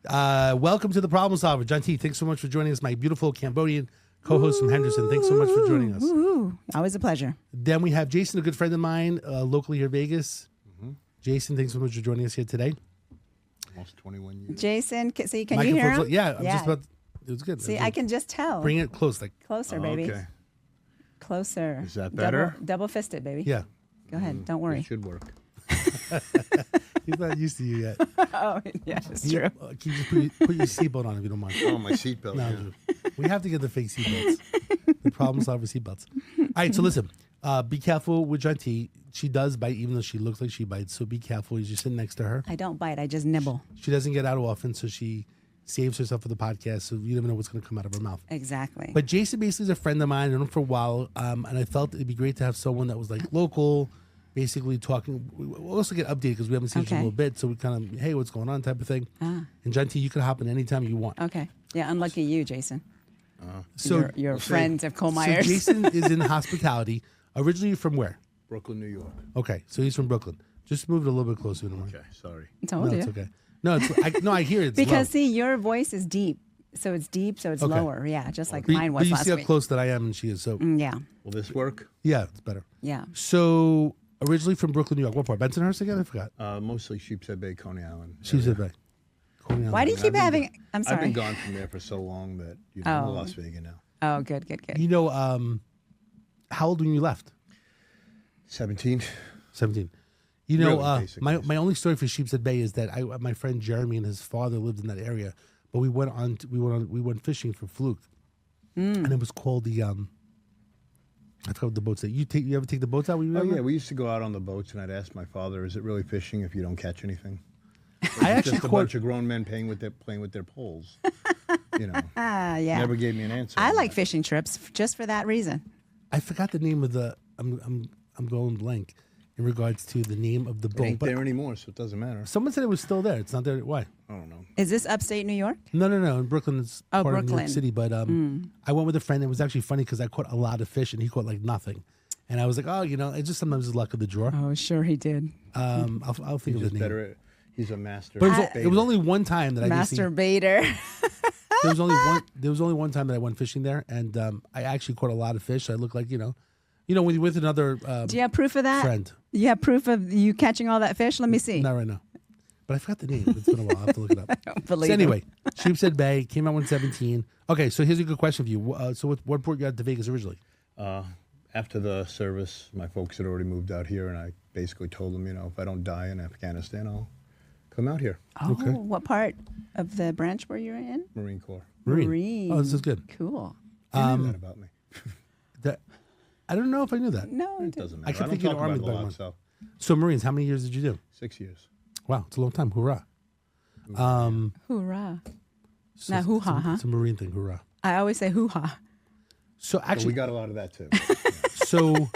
Welcome to the Problem Solver. John T, thanks so much for joining us. My beautiful Cambodian co-host from Henderson. Thanks so much for joining us. Woo-hoo. Always a pleasure. Then we have Jason, a good friend of mine, locally here in Vegas. Jason, thanks so much for joining us here today. Almost 21 years. Jason, can you hear him? Yeah, I'm just about. It was good. See, I can just tell. Bring it close, like Closer, baby. Okay. Closer. Is that better? Double fisted, baby. yeah. Go ahead. Don't worry. It should work. He's not used to you yet. Oh, yeah, it's true. Can you just put your seatbelt on if you don't mind? Oh, my seatbelt. No, Yeah. we have to get the fake seatbelts. The Problem Solver seatbelts. All right, so listen. Be careful with John T. She does bite, even though she looks like she bites. So be careful as you're sitting next to her. I don't bite. I just nibble. She doesn't get out often, so she saves herself for the podcast. So you never know what's going to come out of her mouth. Exactly. But Jason basically is a friend of mine. I've known him for a while, and I felt it'd be great to have someone that was like local, basically talking. We'll also get updated because we haven't seen each other in a little bit. So we kind of, hey, what's going on type of thing. And John T, you can hop in anytime you want. Okay. Yeah, unlucky you, Jason. So you're friends of Cole So Myers. Jason is in hospitality. Originally from where? Brooklyn, New York. Okay, so he's from Brooklyn. Just move it a little bit closer. Okay, sorry. I told No, you. it's okay. No, I hear it. Because see, your voice is deep. So it's deep, so it's Okay. lower. Yeah, just like But, mine but was you last see how week. close that I am and she is. So Yeah. Will this work? yeah, it's better. Yeah. So originally from Brooklyn, New York. What part? Bensonhurst again? I forgot. Mostly Sheepshead Bay, Coney Island. She said Bay. Why do you keep having I'm sorry. I've been gone from there for so long that I'm in Las Vegas now. Oh, good, good, good. You know, how old when you left? 17. 17. You know, Really, basically. my only story for Sheepshead Bay is that my friend Jeremy and his father lived in that area, but we went fishing for fluke, and it was called the I forgot what the boats that you ever take the boats out? Oh, yeah. We used to go out on the boats, and I'd ask my father, is it really fishing if you don't catch anything? I actually Just a caught. bunch of grown men playing with their poles. Yeah. Never gave me an answer. I on like that. fishing trips just for that reason. I forgot the name of the. I'm going blank in regards to the name of the It boat. ain't But there anymore, so it doesn't matter. someone said it was still there. It's not there. Why? I don't know. Is this upstate New York? No. In Brooklyn, it's Oh, part of New York Brooklyn. City. But I went with a friend. It was actually funny because I caught a lot of fish and he caught like nothing. And I was like, oh, it's just sometimes the luck of the draw. Oh, sure he did. I'll think He's of the just name. better. He's a master. But it was only one time that I Masturbator. there was only one time that I went fishing there, and I actually caught a lot of fish. I looked like when you're with another Do you have proof of that? friend. You have proof of you catching all that fish? Let me see. Not right now, but I forgot the name. It's been a while. I'll have to look it up. Don't believe So him. anyway, Sheepshead Bay came out when 17. Okay, so here's a good question for you. So what brought you out to Vegas originally? After the service, my folks had already moved out here, and I basically told them, if I don't die in Afghanistan, I'll come out here. Oh, what part of the branch were you in? Marine Corps. Marine. Oh, this is good. Cool. You knew that about me. I don't know if I knew that. No, It doesn't matter. I kept don't thinking talk Army about it a back lot, then. so So Marines, how many years did you do? 6 years. Wow, it's a long time. Hoorah! Hoorah. So Not hoo-ha, huh? It's a Marine thing. Hoorah! I always say hoo-ha. So But actually, we got a lot of that too. So,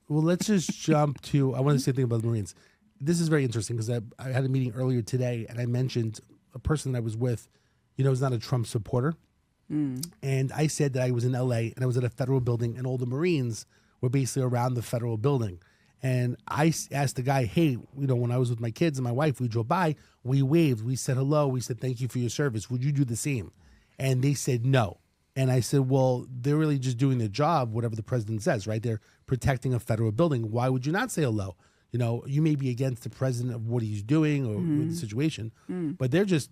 well, let's just jump to. I want to say something about the Marines. This is very interesting because I had a meeting earlier today, and I mentioned a person that I was with. Is not a Trump supporter, and I said that I was in L.A. and I was at a federal building, and all the Marines were basically around the federal building. And I asked the guy, "Hey, when I was with my kids and my wife, we drove by, we waved, we said hello, we said thank you for your service. Would you do the same?" And they said no. And I said, well, they're really just doing their job, whatever the president says, right? They're protecting a federal building. Why would you not say hello? You may be against the president of what he's doing or with the situation, but they're just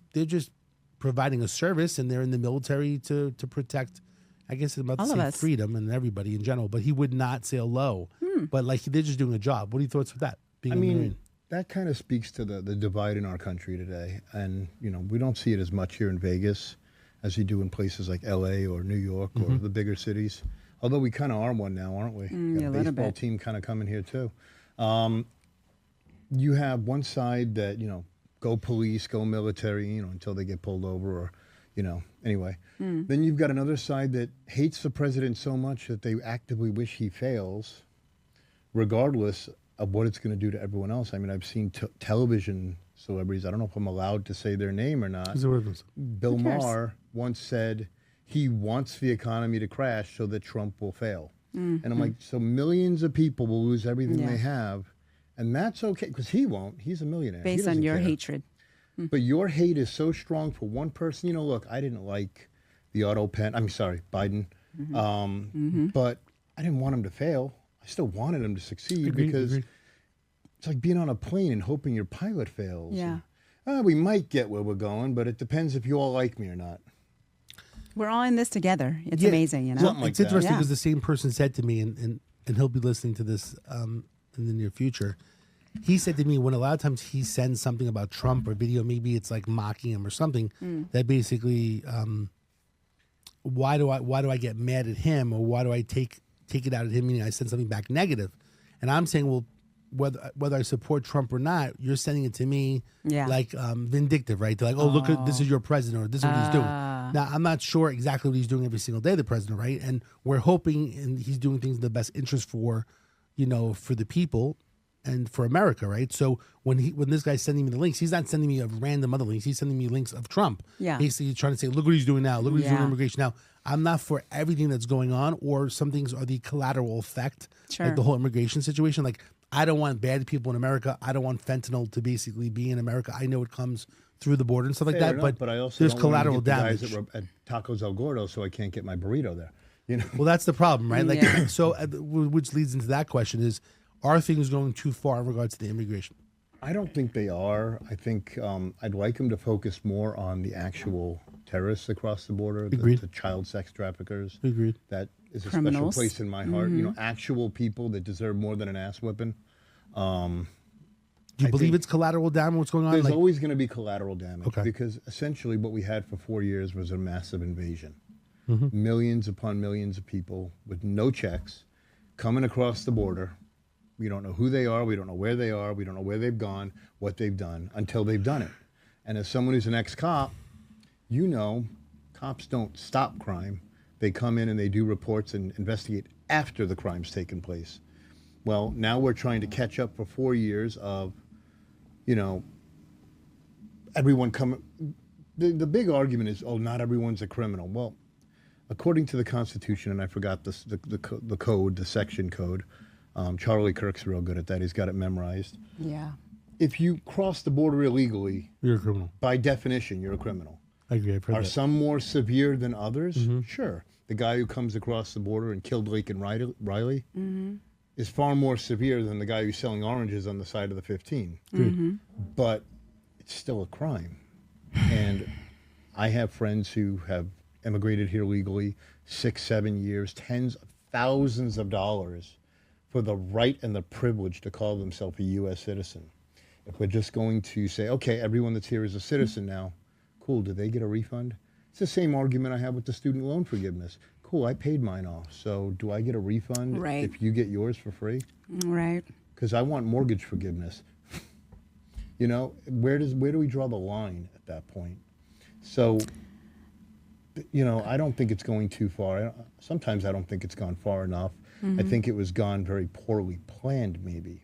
providing a service, and they're in the military to protect, I guess I'm about All to of say us. freedom and everybody in general. But he would not say hello. But like they're just doing a job. What are your thoughts with that? Being I a mean, Marine? that kind of speaks to the divide in our country today. And, we don't see it as much here in Vegas as you do in places like L.A. or New York or the bigger cities. Although we kind of are one now, aren't we? Yeah, Got a a little baseball bit. team kind of coming here too. You have one side that, go police, go military, until they get pulled over or, anyway. Then you've got another side that hates the president so much that they actively wish he fails, regardless of what it's going to do to everyone else. I mean, I've seen television celebrities. I don't know if I'm allowed to say their name or not. Is it what it is? Bill Who cares? Maher once said he wants the economy to crash so that Trump will fail. And I'm like, so millions of people will lose everything Yeah. they have, and that's okay because he won't. He's a millionaire. He Based on doesn't your care. hatred. But your hate is so strong for one person. Look, I didn't like the auto pen. I'm sorry, Biden. But I didn't want him to fail. I still wanted him to succeed because it's like being on a plane and hoping your pilot fails. Yeah. We might get where we're going, but it depends if you all like me or not. We're all in this together. It's amazing, Something like it's interesting that. because the same person said to me, and he'll be listening to this in the near future. He said to me, when a lot of times he sends something about Trump or video, maybe it's like mocking him or something, that basically, why do I get mad at him, or why do I take it out at him? Meaning I send something back negative, and I'm saying, well, whether I support Trump or not, you're sending it to me like vindictive, right? They're like, oh, look, this is your president, or this is what he's doing. Now, I'm not sure exactly what he's doing every single day, the president, right? And we're hoping and he's doing things in the best interest for, for the people and for America, right? So when this guy's sending me the links, he's not sending me a random other links. He's sending me links of Trump. Yeah. Basically trying to say, look what he's doing now. Look what he's doing with immigration. Now, I'm not for everything that's going on, or some things are the collateral effect, like the whole immigration situation. Like, I don't want bad people in America. I don't want fentanyl to basically be in America. I know it comes through the border and stuff like that, but I also there's don't collateral want to get damage. the guys at Tacos El Gordo, so I can't get my burrito there. Well, that's the problem, right? Like, Yeah. so which leads into that question is, are things going too far in regards to the immigration? I don't think they are. I think I'd like them to focus more on the actual terrorists across the border, the child sex traffickers. Agreed. That is a Criminals. special place in my heart. Actual people that deserve more than an ass whipping. Do you believe it's collateral damage? What's going on? There's always going to be collateral damage, Okay. because essentially what we had for 4 years was a massive invasion. Millions upon millions of people with no checks coming across the border. We don't know who they are. We don't know where they are. We don't know where they've gone, what they've done, until they've done it. And as someone who's an ex-cop, cops don't stop crime. They come in and they do reports and investigate after the crime's taken place. Well, now we're trying to catch up for 4 years of, everyone coming. The big argument is, oh, not everyone's a criminal. Well, according to the Constitution, and I forgot the code, the section code, Charlie Kirk's real good at that. He's got it memorized. Yeah. If you cross the border illegally, You're a criminal. by definition, you're a criminal. I agree. I've heard Are that. some more severe than others? Sure. The guy who comes across the border and killed Lake and Riley is far more severe than the guy who's selling oranges on the side of the 15. But it's still a crime. And I have friends who have immigrated here legally 6, 7 years, tens of thousands of dollars for the right and the privilege to call themselves a U.S. citizen. If we're just going to say, okay, everyone that's here is a citizen now, cool, do they get a refund? It's the same argument I have with the student loan forgiveness. Cool, I paid mine off, so do I get a refund if you get yours for free? Right. Because I want mortgage forgiveness. Where do we draw the line at that point? So, I don't think it's going too far. Sometimes I don't think it's gone far enough. I think it was gone very poorly planned, maybe.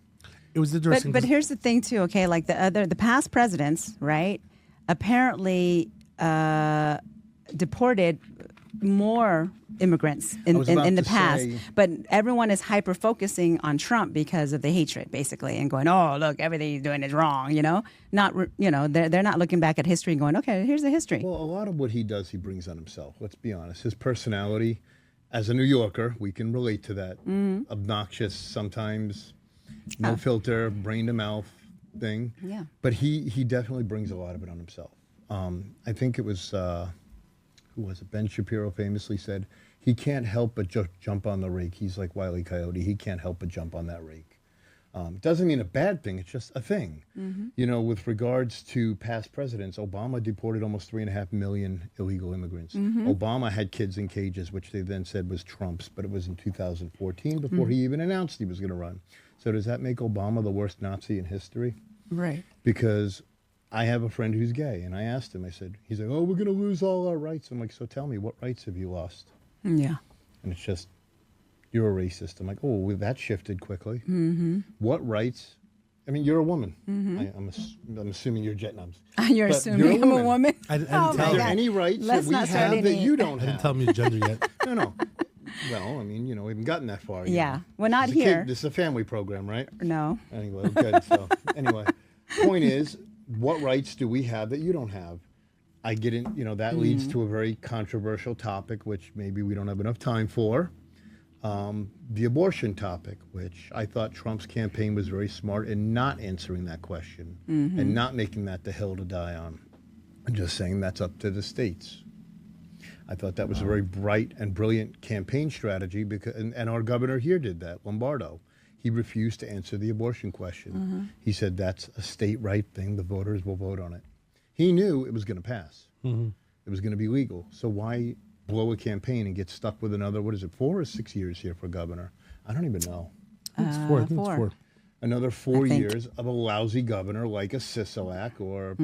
It was interesting. But here's the thing too. Okay, like the past presidents, right? Apparently deported more immigrants in the past, but everyone is hyper focusing on Trump because of the hatred, basically, and going, "Oh, look, everything he's doing is wrong." They're not looking back at history and going, "Okay, here's the history." Well, a lot of what he does, he brings on himself. Let's be honest. His personality, as a New Yorker, we can relate to that. Obnoxious, sometimes, no filter, brain to mouth thing. Yeah. But he definitely brings a lot of it on himself. I think it was. Who was it? Ben Shapiro famously said, he can't help but jump on the rake. He's like Wile E. Coyote. He can't help but jump on that rake. Doesn't mean a bad thing. It's just a thing. With regards to past presidents, Obama deported almost 3.5 million illegal immigrants. Obama had kids in cages, which they then said was Trump's, but it was in 2014 before he even announced he was going to run. So does that make Obama the worst Nazi in history? Right. Because I have a friend who's gay, and I asked him, he's like, oh, we're going to lose all our rights. I'm like, so tell me, what rights have you lost? Yeah. And it's just, you're a racist. I'm like, oh, well, that shifted quickly. What rights? I mean, you're a woman. I'm assuming you're Jetnams. You're assuming I'm a woman? I didn't Oh, tell my Are you. there God. any rights Let's that we not start have that any- you don't I didn't have? tell me your gender yet. No. Well, I mean, we haven't gotten that far yet. Yeah. Well, not This is a here. this is a family program, right? No. Anyway, good. So, anyway, point is, what rights do we have that you don't have? I get in, that leads to a very controversial topic, which maybe we don't have enough time for. The abortion topic, which I thought Trump's campaign was very smart in not answering that question and not making that the hill to die on. And just saying that's up to the states. I thought that was a very bright and brilliant campaign strategy because, and our governor here did that, Lombardo. He refused to answer the abortion question. He said that's a state right thing. The voters will vote on it. He knew it was going to pass. It was going to be legal. So why blow a campaign and get stuck with another, 4 or 6 years here for governor? I don't even know. It's four. I think it's 4. Another 4 years of a lousy governor like a Sisolak or,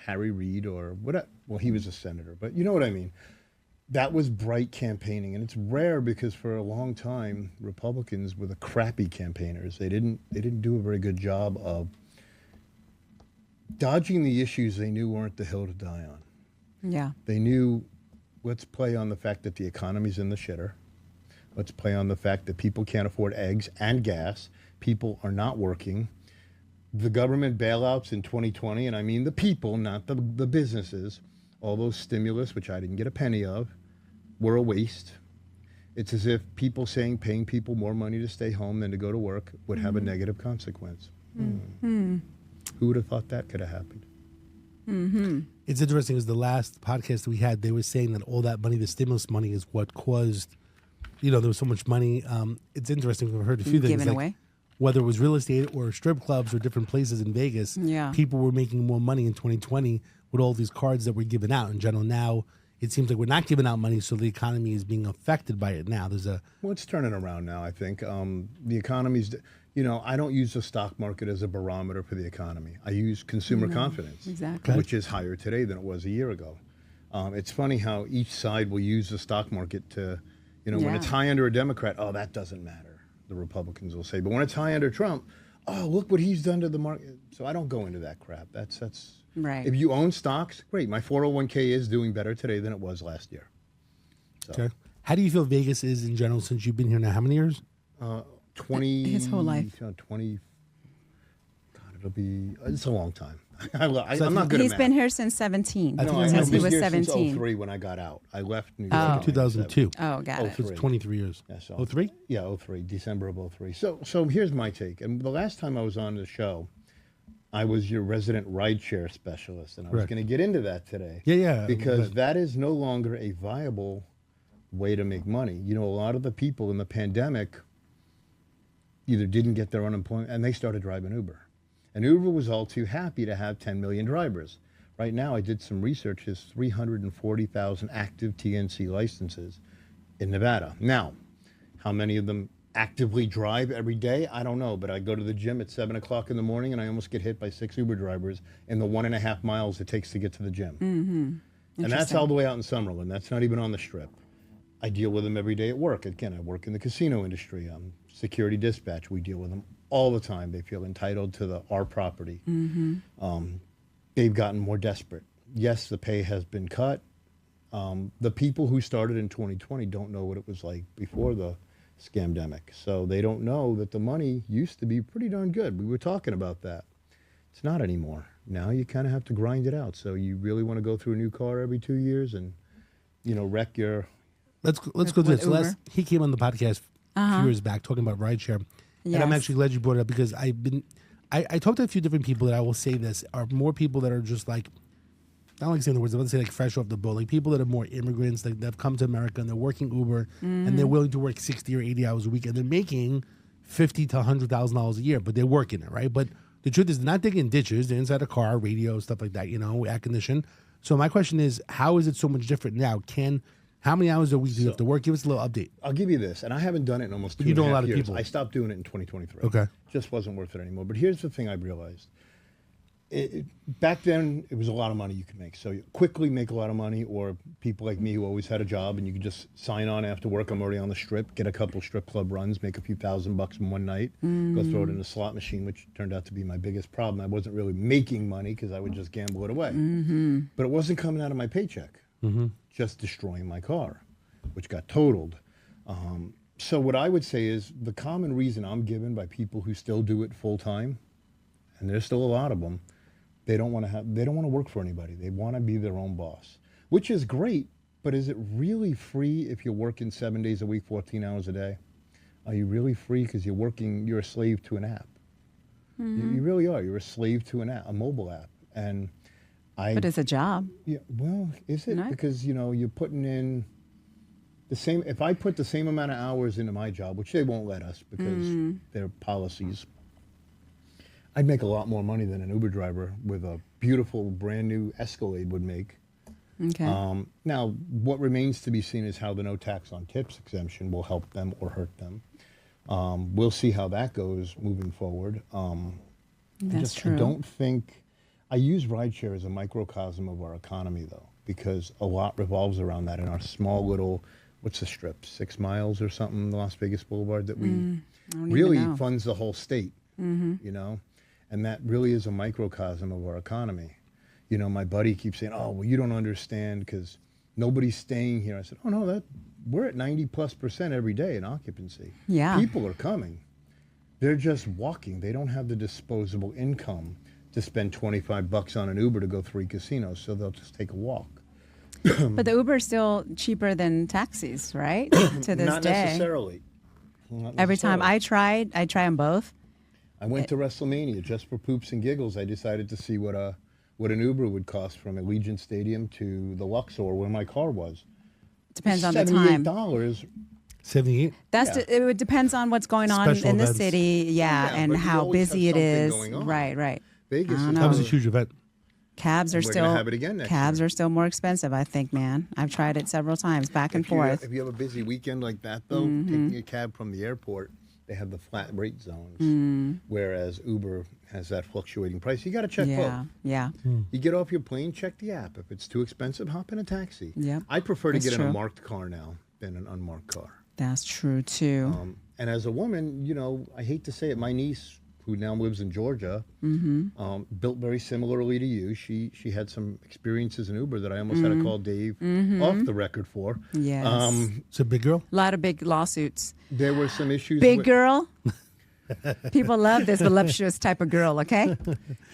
Harry Reid or whatever. Well, he was a senator, but you know what I mean. That was bright campaigning, and it's rare because for a long time, Republicans were the crappy campaigners. They didn't do a very good job of dodging the issues they knew weren't the hill to die on. Yeah. They knew, let's play on the fact that the economy's in the shitter. Let's play on the fact that people can't afford eggs and gas. People are not working. The government bailouts in 2020, and I mean the people, not the businesses, all those stimulus, which I didn't get a penny of, were a waste. It's as if people saying paying people more money to stay home than to go to work would have a negative consequence. Who would have thought that could have happened? It's interesting because the last podcast we had, they were saying that all that money, the stimulus money, is what caused, there was so much money. It's interesting. We've heard a few things. Given away. Whether it was real estate or strip clubs or different places in Vegas, people were making more money in 2020 with all these cards that were given out. In general, now it seems like we're not giving out money, so the economy is being affected by it now. Well, it's turning around now, I think. The economy's, I don't use the stock market as a barometer for the economy. I use consumer confidence, which is higher today than it was a year ago. It's funny how each side will use the stock market to, when it's high under a Democrat, oh, that doesn't matter, the Republicans will say. But when it's high under Trump, oh, look what he's done to the market. So I don't go into that crap. That's right. If you own stocks, great. My 401k is doing better today than it was last year. So. Okay. How do you feel Vegas is in general since you've been here now? How many years? 20. His whole life. 20. God, it's a long time. I'm not good at He's math. been here since 17. Since he was 17. Since 03 when I got out. I left New York in 2002. Oh, got it. It's 23 years. Yeah, so, 03? Yeah, 03, December of 03. So here's my take. And the last time I was on the show, I was your resident rideshare specialist, and I was going to get into that today. Yeah. Because that is no longer a viable way to make money. A lot of the people in the pandemic either didn't get their unemployment, and they started driving Uber. And Uber was all too happy to have 10 million drivers. Right now, I did some research. There's 340,000 active TNC licenses in Nevada. Now, how many of them actively drive every day? I don't know, but I go to the gym at 7 o'clock in the morning and I almost get hit by 6 Uber drivers in the 1.5 miles it takes to get to the gym. And that's all the way out in Summerlin. That's not even on the Strip. I deal with them every day at work. Again, I work in the casino industry. I'm security dispatch. We deal with them all the time. They feel entitled to our property. They've gotten more desperate. Yes, the pay has been cut. The people who started in 2020 don't know what it was like before the scamdemic. So they don't know that the money used to be pretty darn good. We were talking about that. It's not anymore. Now you kind of have to grind it out. So you really want to go through a new car every 2 years and, wreck your... Let's go to this. He came on the podcast a few years back talking about rideshare. Yes. And I'm actually glad you brought it up because I talked to a few different people that I will say this are more people that are just like, I don't like saying the words, I want to say like fresh off the boat, like people that are more immigrants that have come to America and they're working Uber and they're willing to work 60 or 80 hours a week and they're making $50,000 to $100,000 a year, but they're working it, right? But the truth is they're not digging ditches, they're inside a car, radio, stuff like that, air conditioning. So my question is, how is it so much different now? How many hours a week do you have to work? Give us a little update. I'll give you this, and I haven't done it in almost 2.5 years. You know a lot of people. I stopped doing it in 2023. Okay. Just wasn't worth it anymore. But here's the thing I've realized. Back then, it was a lot of money you could make. So you quickly make a lot of money, or people like me who always had a job, and you could just sign on after work. I'm already on the Strip, get a couple strip club runs, make a few $1,000 in one night, go throw it in a slot machine, which turned out to be my biggest problem. I wasn't really making money because I would just gamble it away. But it wasn't coming out of my paycheck, just destroying my car, which got totaled. So what I would say is the common reason I'm given by people who still do it full time, and there's still a lot of them, They don't want to work for anybody. They want to be their own boss, which is great. But is it really free if you're working 7 days a week, 14 hours a day? Are you really free because you're a slave to an app? You really are. You're a slave to an app, a mobile app. And but it's a job. Yeah, well, is it? No? Because, you're putting in the same, if I put the same amount of hours into my job, which they won't let us because their policies, I'd make a lot more money than an Uber driver with a beautiful brand new Escalade would make. Okay. Now, what remains to be seen is how the no tax on tips exemption will help them or hurt them. We'll see how that goes moving forward. That's true. I don't think, I use rideshare as a microcosm of our economy, though, because a lot revolves around that in our small little, what's the strip, 6 miles or something, the Las Vegas Boulevard, that we really funds the whole state, and that really is a microcosm of our economy. My buddy keeps saying, oh, well, you don't understand because nobody's staying here. I said, oh, no, we're at 90+% every day in occupancy. Yeah. People are coming. They're just walking. They don't have the disposable income to spend $25 on an Uber to go 3 casinos, so they'll just take a walk. But the Uber is still cheaper than taxis, right? To this Not day. necessarily. Every time I try them both. I went to WrestleMania just for poops and giggles. I decided to see what an Uber would cost from Allegiant Stadium to the Luxor where my car was. Depends on the time. $78. 78. It depends on what's going on Special in the events. city, and but you how always busy have it is. something going on. Right. Vegas is That was a huge event. Cabs are We're still gonna have it again next year. are still more expensive, I think, man. I've tried it several times, back and forth. If you have a busy weekend like that, though, taking a cab from the airport, they have the flat rate zones, whereas Uber has that fluctuating price. You got to check both. Yeah. You get off your plane, check the app. If it's too expensive, hop in a taxi. Yep. I prefer to That's get in true. a marked car now than an unmarked car. That's true too. And as a woman, I hate to say it, my niece, who now lives in Georgia, built very similarly to you. She had some experiences in Uber that I almost had to call Dave off the record for. Yes. It's a big girl. A lot of big lawsuits. There were some issues. Big girl. People love this voluptuous type of girl, okay?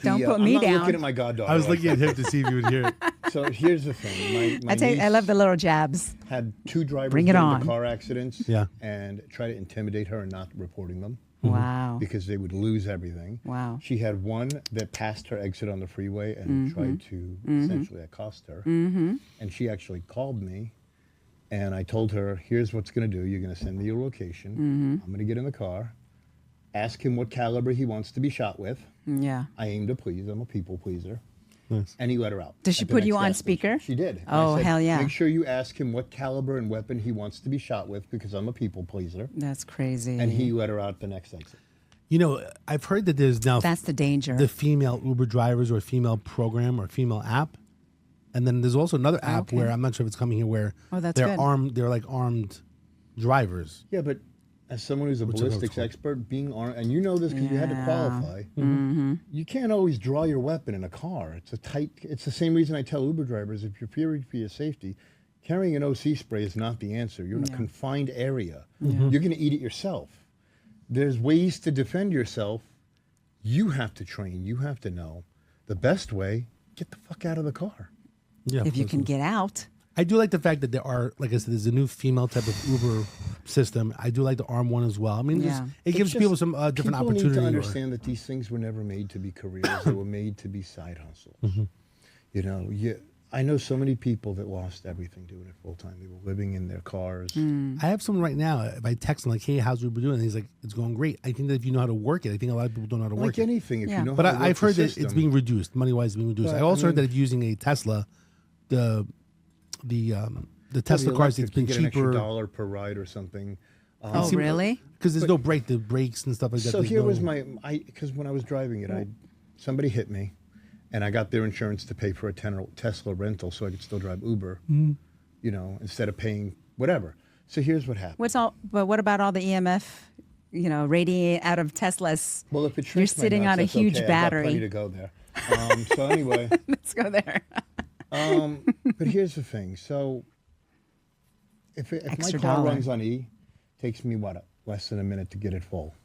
Don't put me I'm not down. looking at my goddaughter. I was looking at him to see if you would hear it. So here's the thing. My niece I love the little jabs. had 2 drivers Bring it get on. into car accidents Yeah. and try to intimidate her and not reporting them Wow. because they would lose everything. Wow. She had one that passed her exit on the freeway and tried to essentially accost her. And she actually called me, and I told her, here's what's going to do. You're going to send me your location. I'm going to get in the car, ask him what caliber he wants to be shot with. Yeah. I aim to please. I'm a people pleaser. Nice. And he let her out. Does she at the put you next on gas station. speaker? She did. And Oh, I said, hell yeah. Make sure you ask him what caliber and weapon he wants to be shot with because I'm a people pleaser. That's crazy. And he let her out the next exit. I've heard that there's now That's the danger. the female Uber drivers or female program or female app. And then there's also another app Okay. where I'm not sure if it's coming here where That's they're good. armed. They're like armed drivers. Yeah, but as someone who's a Which I know it's ballistics called. expert, being armed, and you know this because you had to Yeah. qualify, you can't always draw your weapon in a car. It's the same reason I tell Uber drivers, if you're fearing for your safety, carrying an OC spray is not the answer. You're in a confined area. You're going to eat it yourself. There's ways to defend yourself. You have to train. You have to know. The best way, get the fuck out of the car. Yeah, if you can get out. I do like the fact that there are, like I said, there's a new female type of Uber system. I do like the armed one as well. I mean, Yeah. it gives It's people just- some different people opportunity. need to or- understand that these things were never made to be careers. They were made to be side hustles. I know so many people that lost everything doing it full time. They were living in their cars. I have someone right now. If I text him like, "Hey, how's Uber doing?" And he's like, "It's going great." I think that if you know how to work it, I think a lot of people don't know how to work Like it. anything, if Yeah. you know But how to work I've heard the that it's system. being reduced, money wise, being reduced. But, I also I heard that mean- if using a Tesla, the Tesla The cars, electric, it's been you get an extra cheaper $1 per ride or something. Oh, really? because there's no brake, the brakes and stuff like that. So there's here no- was because when I was driving it, somebody hit me, and I got their insurance to pay for a Tesla rental so I could still drive Uber, instead of paying whatever. So here's what happened. But what about all the EMF, radiating out of Teslas? Well, if it You're shrinks my sitting nuts, on a that's huge okay. battery. I've got plenty to go there. So anyway, Let's go there. but here's the thing. So if my Extra car dollar. runs on E, it takes me less than a minute to get it full.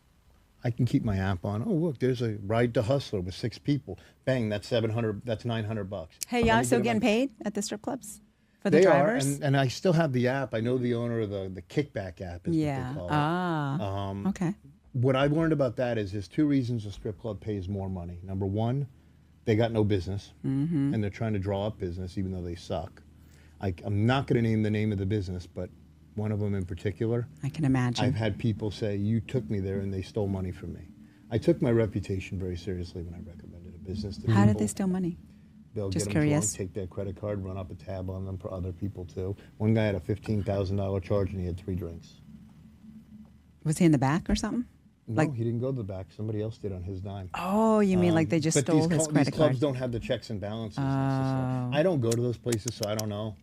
I can keep my app on. Oh, look, there's a ride to Hustler with 6 people. Bang, that's $700. That's $900. Hey, y'all still getting paid at the strip clubs for the They drivers? are, and I still have the app. I know the owner of the kickback app is what they call it. Okay. What I've learned about that is there's 2 reasons a strip club pays more money. Number 1, they got no business, and they're trying to draw up business even though they suck. I'm not going to name the name of the business, but one of them in particular. I can imagine. I've had people say, you took me there and they stole money from me. I took my reputation very seriously when I recommended a business to people. How did they steal money? They'll Just get them curious. drunk, take their credit card, run up a tab on them for other people too. One guy had a $15,000 charge and he had 3 drinks. Was he in the back or something? No, he didn't go to the back. Somebody else did on his dime. Oh, you mean like they just stole his credit these clubs card? don't have the checks and balances. I don't go to those places, so I don't know.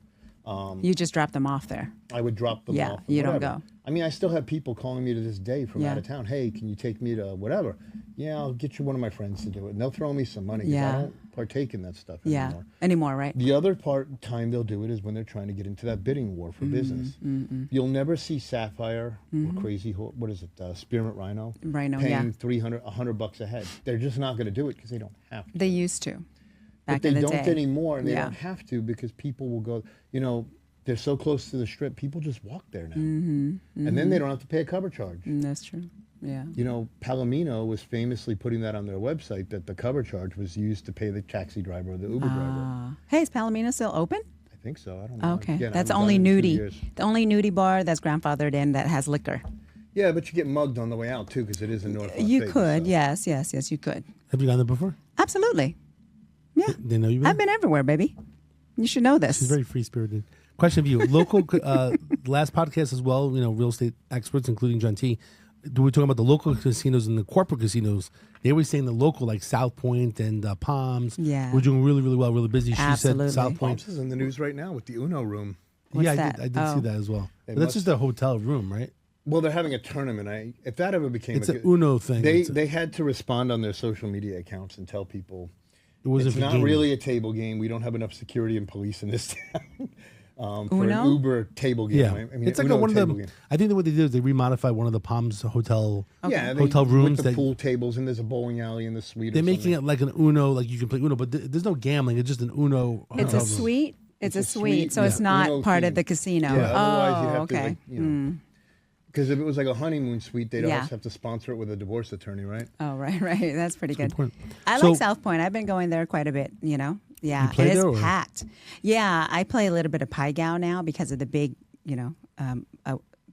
You just dropped them off there. I would drop them off. You whatever. don't go. I mean, I still have people calling me to this day from Yeah. out of town. Hey, can you take me to whatever? Yeah, I'll get you one of my friends to do it. And they'll throw me some money because Yeah. I don't partake in that stuff Yeah. anymore. Anymore, right? The other time they'll do it is when they're trying to get into that bidding war for business. You'll never see Sapphire or Crazy what is it? Spearmint Rhino. Rhino, paying yeah. $100 a head. They're just not going to do it because they don't have to. They used to. Back But they in the don't day. anymore, and they Yeah. don't have to because people will go. They're so close to the strip. People just walk there now, and then they don't have to pay a cover charge. That's true. Yeah. Palomino was famously putting that on their website that the cover charge was used to pay the taxi driver or the Uber driver. Hey, is Palomino still open? I think so. I don't know. Okay. Again, I That's the haven't only done it in 2 nudie. years. The only nudie bar that's grandfathered in that has liquor. Yeah, but you get mugged on the way out too because it is in North Las You Vegas, could. so. Yes, you could. Have you gone there before? Absolutely. Yeah. They know you've been? I've been everywhere, baby. You should know this. She's very free spirited. Question for you: local, last podcast as well. Real estate experts, including John T. We're talking about the local casinos and the corporate casinos. They were saying the local, like South Point and Palms, Yeah. we're doing really, really well, really busy. Absolutely. She said South Point. Palms is in the news right now with the Uno room. What's yeah, that? I did Oh. see that as well. They But that's must- just a hotel room, right? Well, they're having a tournament. If that ever became It's an Uno thing. they had to respond on their social media accounts and tell people It wasn't it's for not gaming. really a table game. We don't have enough security and police in this town for an Uno? Uber table game. Yeah, I mean, it's like Uno one of table the. game. I think that what they did is they remodified one of the Palms hotel. Yeah, Hotel rooms with the that- pool tables, and there's a bowling alley in the suite. They're or making something. it like an Uno, like you can play Uno, but there's no gambling. It's just an Uno. It's a hotel room. suite. It's a suite, so yeah. it's not Uno part theme. of the casino. Yeah, otherwise you'd have okay. to, because if it was like a honeymoon suite, they'd Yeah. always have to sponsor it with a divorce attorney, right? Oh, right. That's pretty good. point. I So- like South Point. I've been going there quite a bit, Yeah, You play and it's there, or- packed. Yeah, I play a little bit of Pai Gow now because of the big,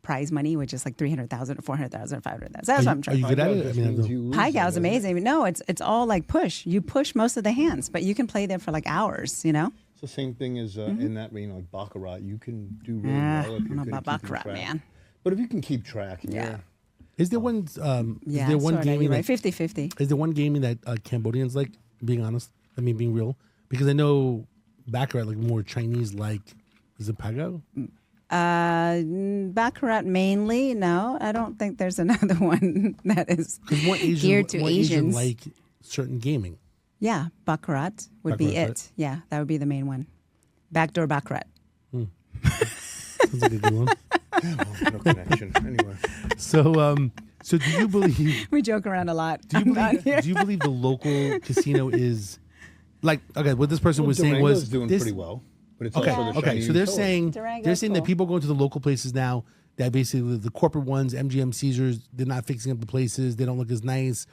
prize money, which is like 300,000, 400,000, 500,000. So that's what I'm Are trying. you good at it? Just I mean, means you lose Pai it, Gow is doesn't it? amazing. No, it's all like push. You push most of the hands, but you can play there for like hours. It's the same thing as in that like Baccarat. You can do really well if I you're don't know good at about keeping Baccarat, track. man. But if you can keep track, and Yeah. you're- Is there one? Yeah, is there one sorta, gaming? you're right. That, 50-50. is there one gaming that Cambodians like? Being honest, I mean being real, because I know Baccarat like more Chinese like. Is it Pago? Baccarat mainly. No, I don't think there's another one that is Because more Asian, geared to more Asian Asians. like certain gaming. Yeah, Baccarat would be Baccarat, it. right? Yeah, that would be the main one. Backdoor Baccarat. Sounds like a good one. no connection. Anyway, So do you believe? We joke around a lot. Do you believe the local casino is like okay? What this person was saying Durango's was doing this, pretty well, but it's Okay, also the okay. Chinese So they're utility. saying Durango's that cool. people go into the local places now. That basically the corporate ones, MGM, Caesars, they're not fixing up the places. They don't look as nice.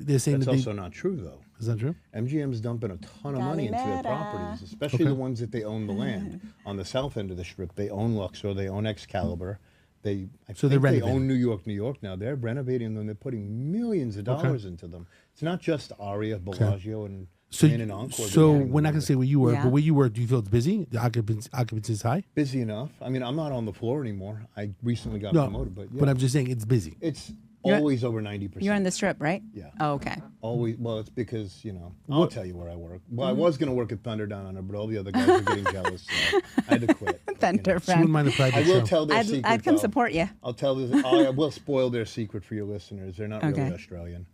They're saying That's that also not true, though. is that true? MGM's dumping a ton of money into their Calimera. properties, especially the ones that they own the land. On the south end of the strip, they own Luxor, they own Excalibur. I So they're think they renovating. own New York now. They're renovating them. They're putting millions of dollars into them. It's not just Aria, Bellagio, and Wynn and Encore. So they're getting we're not going to say where you work, Yeah. but where you work, do you feel it's busy? The occupancy is high? busy enough. I mean, I'm not on the floor anymore. I recently got No, promoted, but yeah. but I'm just saying it's busy. It's You're- always over 90%. You're on the strip, right? Yeah. Oh, okay. Always. Well, it's because, I'll tell you where I work. Well, I was going to work at Thunder Down Under, but all the other guys were getting jealous, so I had to quit. But, Thunder She wouldn't friend. mind a private I will show. tell their secret, I'd come though. support you. I'll tell this. I will spoil their secret for your listeners. They're not Okay. really Australian,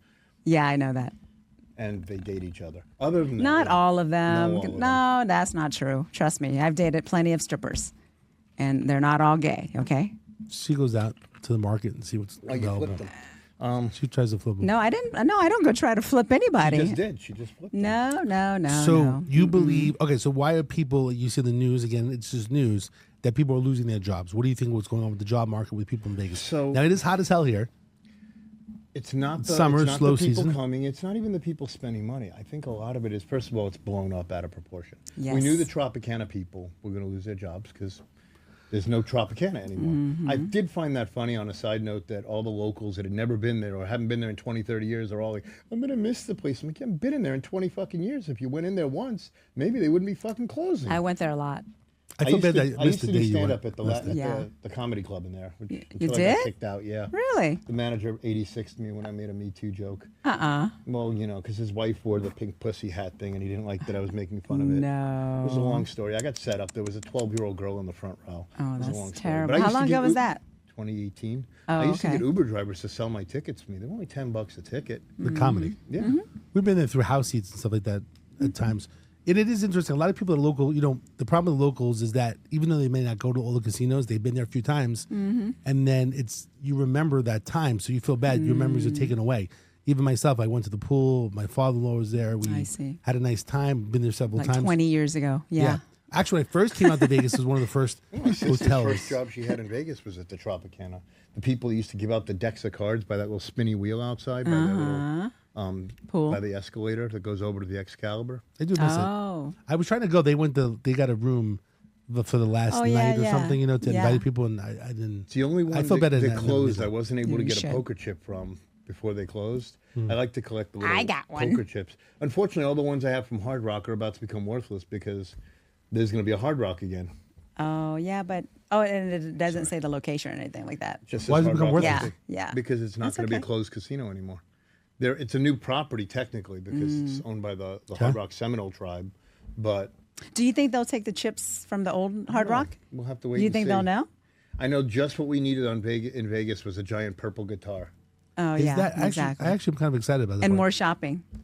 Yeah, I know that. and they date each other. Other than that, Not yeah. all of them. No, all of them. No, that's not true. Trust me. I've dated plenty of strippers, and they're not all gay, okay? She goes out to the market and see what's Oh, you available. flipped them. She tries to flip them. No, I didn't. No, I don't go try to flip anybody. She just did. She just flipped them. No. So you believe? Okay, so why are people? You see the news again. It's just news that people are losing their jobs. What do you think? What's going on with the job market with people in Vegas? So now it is hot as hell here. It's not the summer, it's not slow the people season. coming. It's not even the people spending money. I think a lot of it is, first of all, it's blown up out of proportion. Yes. We knew the Tropicana people were going to lose their jobs because there's no Tropicana anymore. I did find that funny on a side note that all the locals that had never been there or haven't been there in 20, 30 years are all like, I'm going to miss the place. I'm like, you haven't been in there in 20 fucking years. If you went in there once, maybe they wouldn't be fucking closing. I went there a lot. I feel bad that I I used missed the to day do you stand went. up at the comedy club in there. You until I did? got kicked out, yeah. Really? The manager 86'd me when I made a Me Too joke. Uh-uh. Well, you know, because his wife wore the pink pussy hat thing, and he didn't like that I was making fun of it. No. It was a long story. I got set up. There was a 12-year-old girl in the front row. Oh, It was a that's long story. terrible. But I How used to long get ago was that? 2018. Oh, I used to okay. get Uber drivers to sell my tickets for me. They were only $10 a ticket. The comedy. Yeah. We've been there through house seats and stuff like that at times. And it is interesting. A lot of people that are local, you know, the problem with locals is that even though they may not go to all the casinos, they've been there a few times. And then you remember that time. So you feel bad. Your memories are taken away. Even myself, I went to the pool. My father-in-law was there. We I see. had a nice time. Been there several Like times. 20 years ago. Yeah. Actually, when I first came out to Vegas, it was one of the first My sister's hotels. first job she had in Vegas was at the Tropicana. The people used to give out the decks of cards by that little spinny wheel outside, by that little Pool. by the escalator that goes over to the Excalibur. I do miss it. Oh. I was trying to go. They got a room for the last Oh, yeah, night or yeah. something, you know, to Yeah. invite people, and I didn't. It's the only one I feel that, better that than that. closed. I wasn't able to You get should. a poker chip from before they closed. I like to collect the little I got one. poker chips. Unfortunately, all the ones I have from Hard Rock are about to become worthless because there's going to be a Hard Rock again. Oh, yeah, but and it doesn't say the location or anything like that. Just Why as does it Hard become Rock worthless? Music. Yeah. Because it's not That's going to be a okay. closed casino anymore. It's a new property technically because it's owned by the Hard Rock Seminole tribe, but Do you think they'll take the chips from the old Hard Rock? we'll have to wait. Do you and think see. they'll know? I know just what we needed in Vegas was a giant purple guitar. Oh, Is yeah, that actually? exactly. I actually am kind of excited about that. And part. more shopping. Do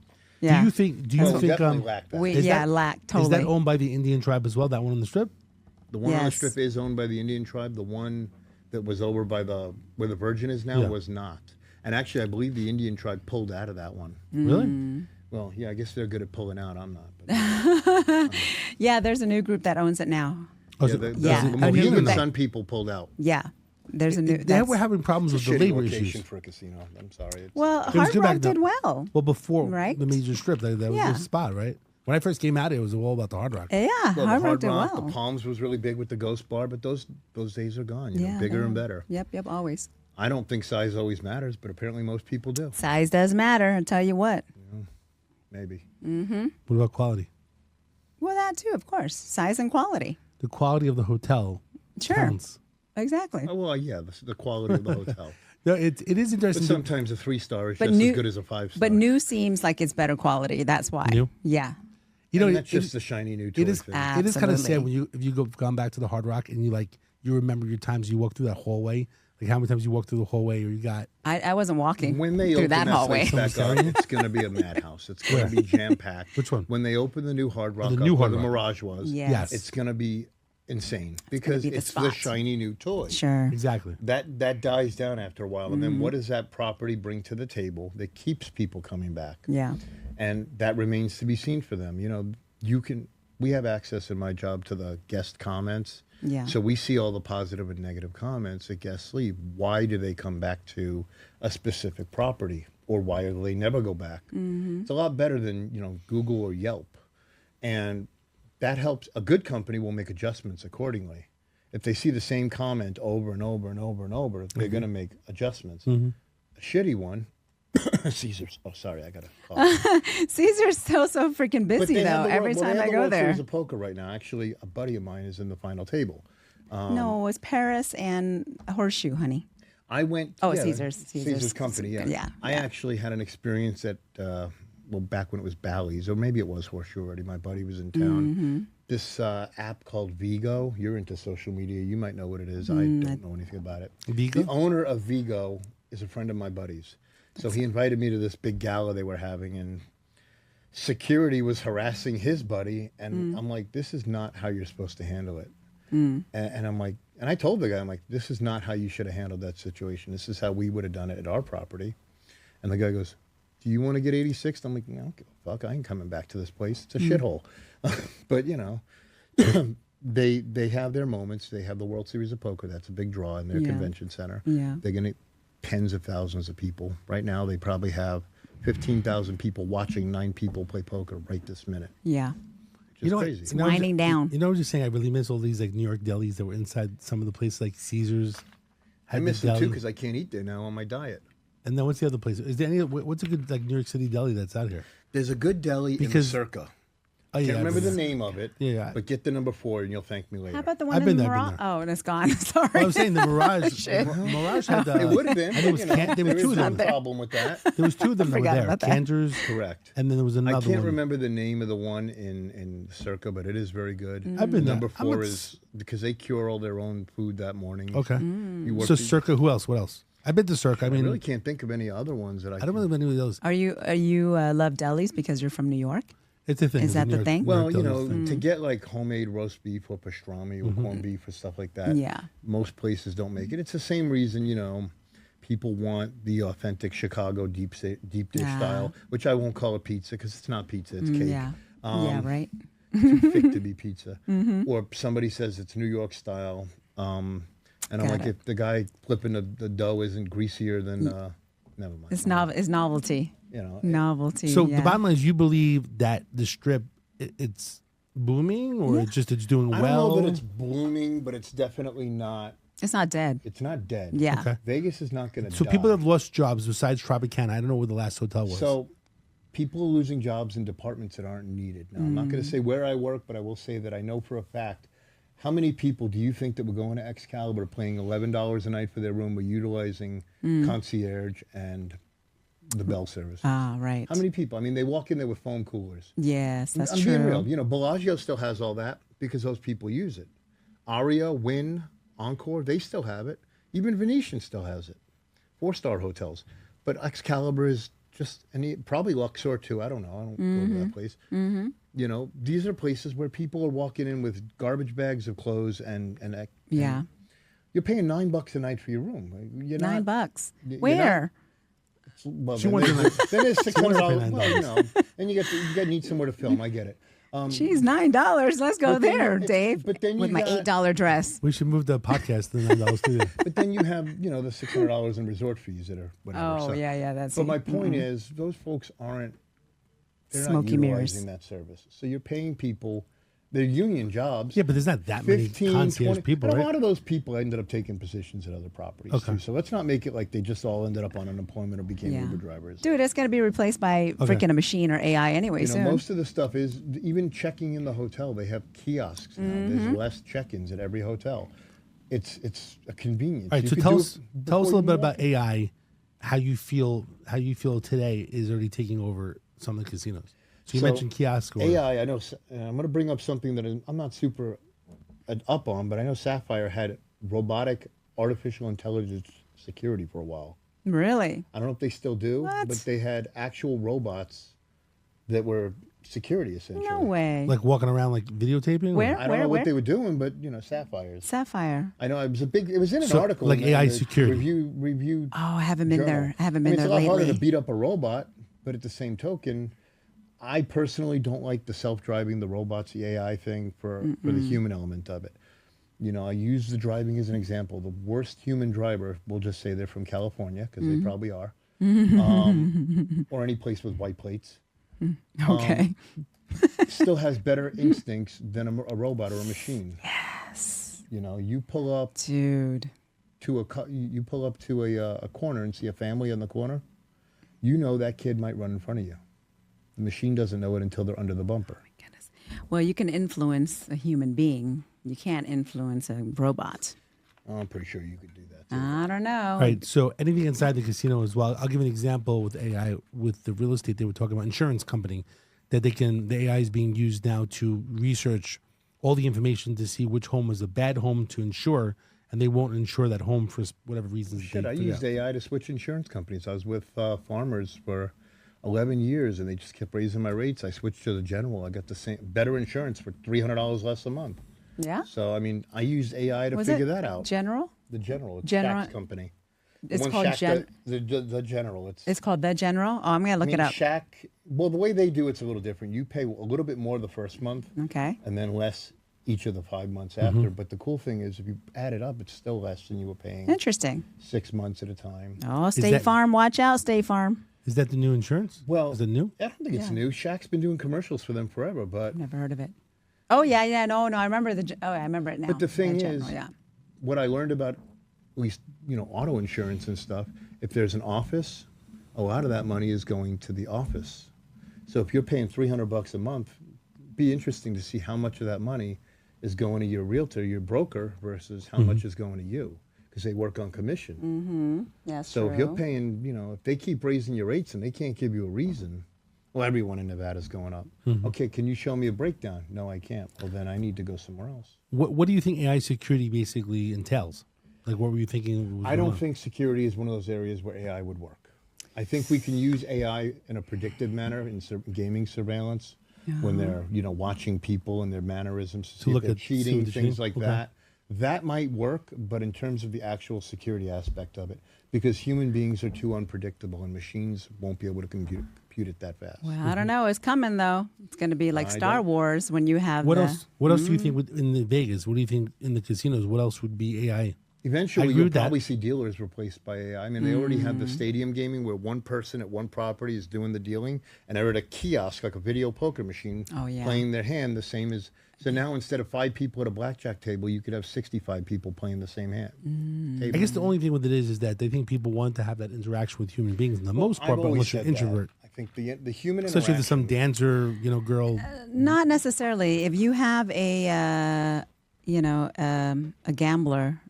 Yeah. you think? Do you Well, we think? definitely lack that. Is that- lack totally. Is that owned by the Indian tribe as well? That one on the strip? The one on the Yes. strip is owned by the Indian tribe. The one that was over by where the Virgin is now Yeah. was not. And actually, I believe the Indian tribe pulled out of that one. Really? Well, yeah, I guess they're good at pulling out. I'm not. But, Yeah, there's a new group that owns it now. Oh, yeah, so- the Yeah, a new Mohegan group that- Sun people pulled out. Yeah, there's a new. They that's- were having problems with It's a the shitty labor location issues. for a casino. I'm sorry. It's, Well, It was Hard good Rock back then. did well. Well, before Right? the major strip, that was Yeah. the spot, right? When I first came out, it was all about the Hard Rock. Yeah, well, the Hard Rock Hard did Rock, well. the Palms was really big with the Ghost Bar, but those days are gone. You know, Yeah, bigger they and are. better. Yep, always. I don't think size always matters, but apparently most people do. Size does matter. I'll tell you what. Maybe. What about quality? Well, that too, of course. Size and quality. The quality of the hotel Sure. counts. Exactly. Oh, well, yeah, the quality of the hotel. No, it is But interesting. sometimes a 3-star is But just new- as good as a 5-star. But new seems like it's better quality. That's why. New? Yeah. you know, And that's it- just the shiny new toy it is. thing. It is kind of sad Absolutely. when if you gone back to the Hard Rock and you remember your times you walked through that hallway, like how many times you walked through the hallway, or you got I wasn't walking When they through open that hallway. place back up, it's going to be a madhouse. It's going to be jam packed. Which one? When they open the new Hard Rock, the up new where Hard the Rock. Mirage was, Yes. it's going to be insane because be the it's the spot. shiny new toy. Sure. exactly. That dies down after a while, and then Mm-hmm. what does that property bring to the table that keeps people coming back? Yeah. And that remains to be seen for them. You know, we have access in my job to the guest comments. Yeah. So we see all the positive and negative comments that guests leave. Why do they come back to a specific property, or why do they never go back? Mm-hmm. It's a lot better than Google or Yelp, and that helps. A good company will make adjustments accordingly. If they see the same comment over and over and over and over, they're going to make adjustments. A shitty one, Caesar's. Oh, sorry, I got to. Caesar's still so freaking busy though. Every time I go there. There's a poker right now. Actually, a buddy of mine is in the final table. No, it's Paris and Horseshoe, honey. I went. Oh, Caesar's. company. Yeah. Yeah, I actually had an experience at back when it was Bally's, or maybe it was Horseshoe already. My buddy was in town. This app called Vigo. You're into social media. You might know what it is. I don't know anything about it. Vigo? The owner of Vigo is a friend of my buddy's. So he invited me to this big gala they were having, and security was harassing his buddy. And I'm like, this is not how you're supposed to handle it. And I'm like, and I told the guy, I'm like, this is not how you should have handled that situation. This is how we would have done it at our property. And the guy goes, do you want to get 86th? I'm like, no, I don't give a fuck. I ain't coming back to this place. It's a shithole. But, you know, they have their moments. They have the World Series of Poker. That's a big draw in their convention center. Yeah. They're going to tens of thousands of people. Right now, they probably have 15,000 people watching 9 people play poker right this minute. Yeah. Which is crazy. It's winding down. You know, I was just saying, I really miss all these like New York delis that were inside some of the places like Caesars. I miss them too because I can't eat there now on my diet. And then what's the other place? Is there any? What's a good like New York City deli that's out here? There's a good deli in the Circa. I Can't remember the name of it. Yeah. But get the number 4 and you'll thank me later. How about the one I've in been the there, Mirage? I've Oh, and it's gone. Sorry. Well, I was saying the Mirage. Mirage had It would have been. And it was there were two of them. No problem with that. There was 2 of them that were forgot there. about that. Cantor's. Correct. And then there was another one. I can't remember the name of the one in Circa, but it is very good. I've been there. Number 4 is because they cure all their own food that morning. Okay. You work So Circa, who else? What else? I've been to Circa. I mean, really can't think of any other ones that I don't really have any of those. Are you love delis because you're from New York? It's a thing. Is that the thing? Well, you know, to get like homemade roast beef or pastrami or corned beef or stuff like that, Yeah. most places don't make it. It's the same reason, you know, people want the authentic Chicago deep dish style, which I won't call it pizza because it's not pizza, it's cake. Yeah. Yeah, right. Too thick to be pizza. Or somebody says it's New York style. And I'm Got like, it. if the guy flipping the dough isn't greasier than, never mind. It's novelty. You know, Novelty. So yeah. the bottom line is, you believe that the Strip, it's booming, or it's doing I well? don't know that it's blooming, but it's definitely not. It's not dead. It's not dead. Yeah. Okay. Vegas is not going to So die. people have lost jobs besides Tropicana. I don't know where the last hotel was. So people are losing jobs in departments that aren't needed. Now, I'm not going to say where I work, but I will say that I know for a fact. How many people do you think that were going to Excalibur paying $11 a night for their room were utilizing concierge and the bell service? Ah, right. How many people? I mean, they walk in there with foam coolers. Yes, that's I'm true. being real. You know, Bellagio still has all that because those people use it. Aria, Wynn, Encore, they still have it. Even Venetian still has it. 4-star hotels. But Excalibur is just, and probably Luxor too. I don't know. I don't go to that place. You know, these are places where people are walking in with garbage bags of clothes and Yeah. you're paying $9 a night for your room. You're not, $9. you're not- Where? Well, She then, wants there's, then there's $600. $9. Well, you know, then you need somewhere to film. I get it. Jeez, $9. Let's go But then there, it's- Dave. but then you with my got- $8 dress. we should move the podcast to the $9 studio. But then you have, you know, the $600 in resort fees that are whatever. Oh, So- yeah, that's But my point is, those folks they're Smoky not mirrors. utilizing that service. So you're paying people, they're union jobs. Yeah, but there's not that many 15, concierge 20, people, but right? a lot of those people ended up taking positions at other properties Okay. too. So let's not make it like they just all ended up on unemployment or became Yeah. Uber drivers. Dude, it's going to be replaced by freaking a machine or AI anyway You know, soon. most of the stuff is even checking in the hotel. They have kiosks now. Mm-hmm. There's less check-ins at every hotel. It's a convenience. All right, You so could tell do us it a little before bit you about walk in. AI. How you feel today is already taking over some of the casinos. So you mentioned kiosk. Or, AI, I know. I'm going to bring up something that I'm not super up on, but I know Sapphire had robotic artificial intelligence security for a while. Really? I don't know if they still do, What? but they had actual robots that were security essentially. No way. like walking around like videotaping. or- Where? I don't know what they were doing, but you know, Sapphires. Sapphire. I know it was it was in an So, article. like in AI the security. Review. Oh, I haven't been journal. there. I haven't been It's there a lot harder lately. to beat up a robot, but at the same token, I personally don't like the self-driving, the robots, the AI thing for the human element of it. You know, I use the driving as an example. The worst human driver, we'll just say they're from California, because they probably are, or any place with white plates, Okay. still has better instincts than a robot or a machine. Yes. You know, you pull up Dude. to a corner and see a family in the corner, you know that kid might run in front of you. The machine doesn't know it until they're under the bumper. Goodness. Well, you can influence a human being. You can't influence a robot. Oh, I'm pretty sure you could do that too. I don't know. All right, so anything inside the casino as well. I'll give an example with AI with the real estate they were talking about, insurance company, that the AI is being used now to research all the information to see which home was a bad home to insure, and they won't insure that home for whatever reasons. Shit, they I figure used out. AI to switch insurance companies. I was with Farmers for 11 years, and they just kept raising my rates. I switched to the General. I got the same better insurance for $300 less a month. Yeah? So I mean, I used AI to Was figure it that out. General? The General, it's a General- tax company. It's One called Shack, the General. It's called The General? Oh, I'm going to look it up. Shack, well, the way they do it's a little different. You pay a little bit more the first month. Okay. And then less each of the 5 months after. But the cool thing is if you add it up, it's still less than you were paying. Interesting. 6 months at a time. Oh, State Farm. Watch out, State Farm. Is that the new insurance? Well, is it new? I don't think it's new. Shack's been doing commercials for them forever, but Never heard of it. Oh, yeah. No, I remember I remember it now. But the thing General, is, what I learned about at least, auto insurance and stuff, if there's an office, a lot of that money is going to the office. So if you're paying $300 a month, it'd be interesting to see how much of that money is going to your realtor, your broker, versus how much is going to you, because they work on commission. Mm-hmm. Yes, so if you're paying, if they keep raising your rates and they can't give you a reason, well, everyone in Nevada is going up. Okay, can you show me a breakdown? No, I can't. Well, then I need to go somewhere else. What do you think AI security basically entails? Like, what were you thinking? I don't think security is one of those areas where AI would work. I think we can use AI in a predictive manner in certain gaming surveillance when they're, watching people and their mannerisms to see if they're cheating, things like that. That might work, but in terms of the actual security aspect of it, because human beings are too unpredictable and machines won't be able to compute it that fast. Well, I don't know. It's coming, though. It's going to be like Star Wars when you have What else do you think in the Vegas? What do you think in the casinos? What else would be AI? Eventually, you'll probably see dealers replaced by AI. I mean, they already have the stadium gaming where one person at one property is doing the dealing, and they're at a kiosk, like a video poker machine, playing their hand the same as... So now instead of 5 people at a blackjack table, you could have 65 people playing the same hand. I guess the only thing with it is that they think people want to have that interaction with human beings in the most part, but unless you're an introvert. I think the human interaction... Especially if there's some dancer, girl... not necessarily. If you have a gambler...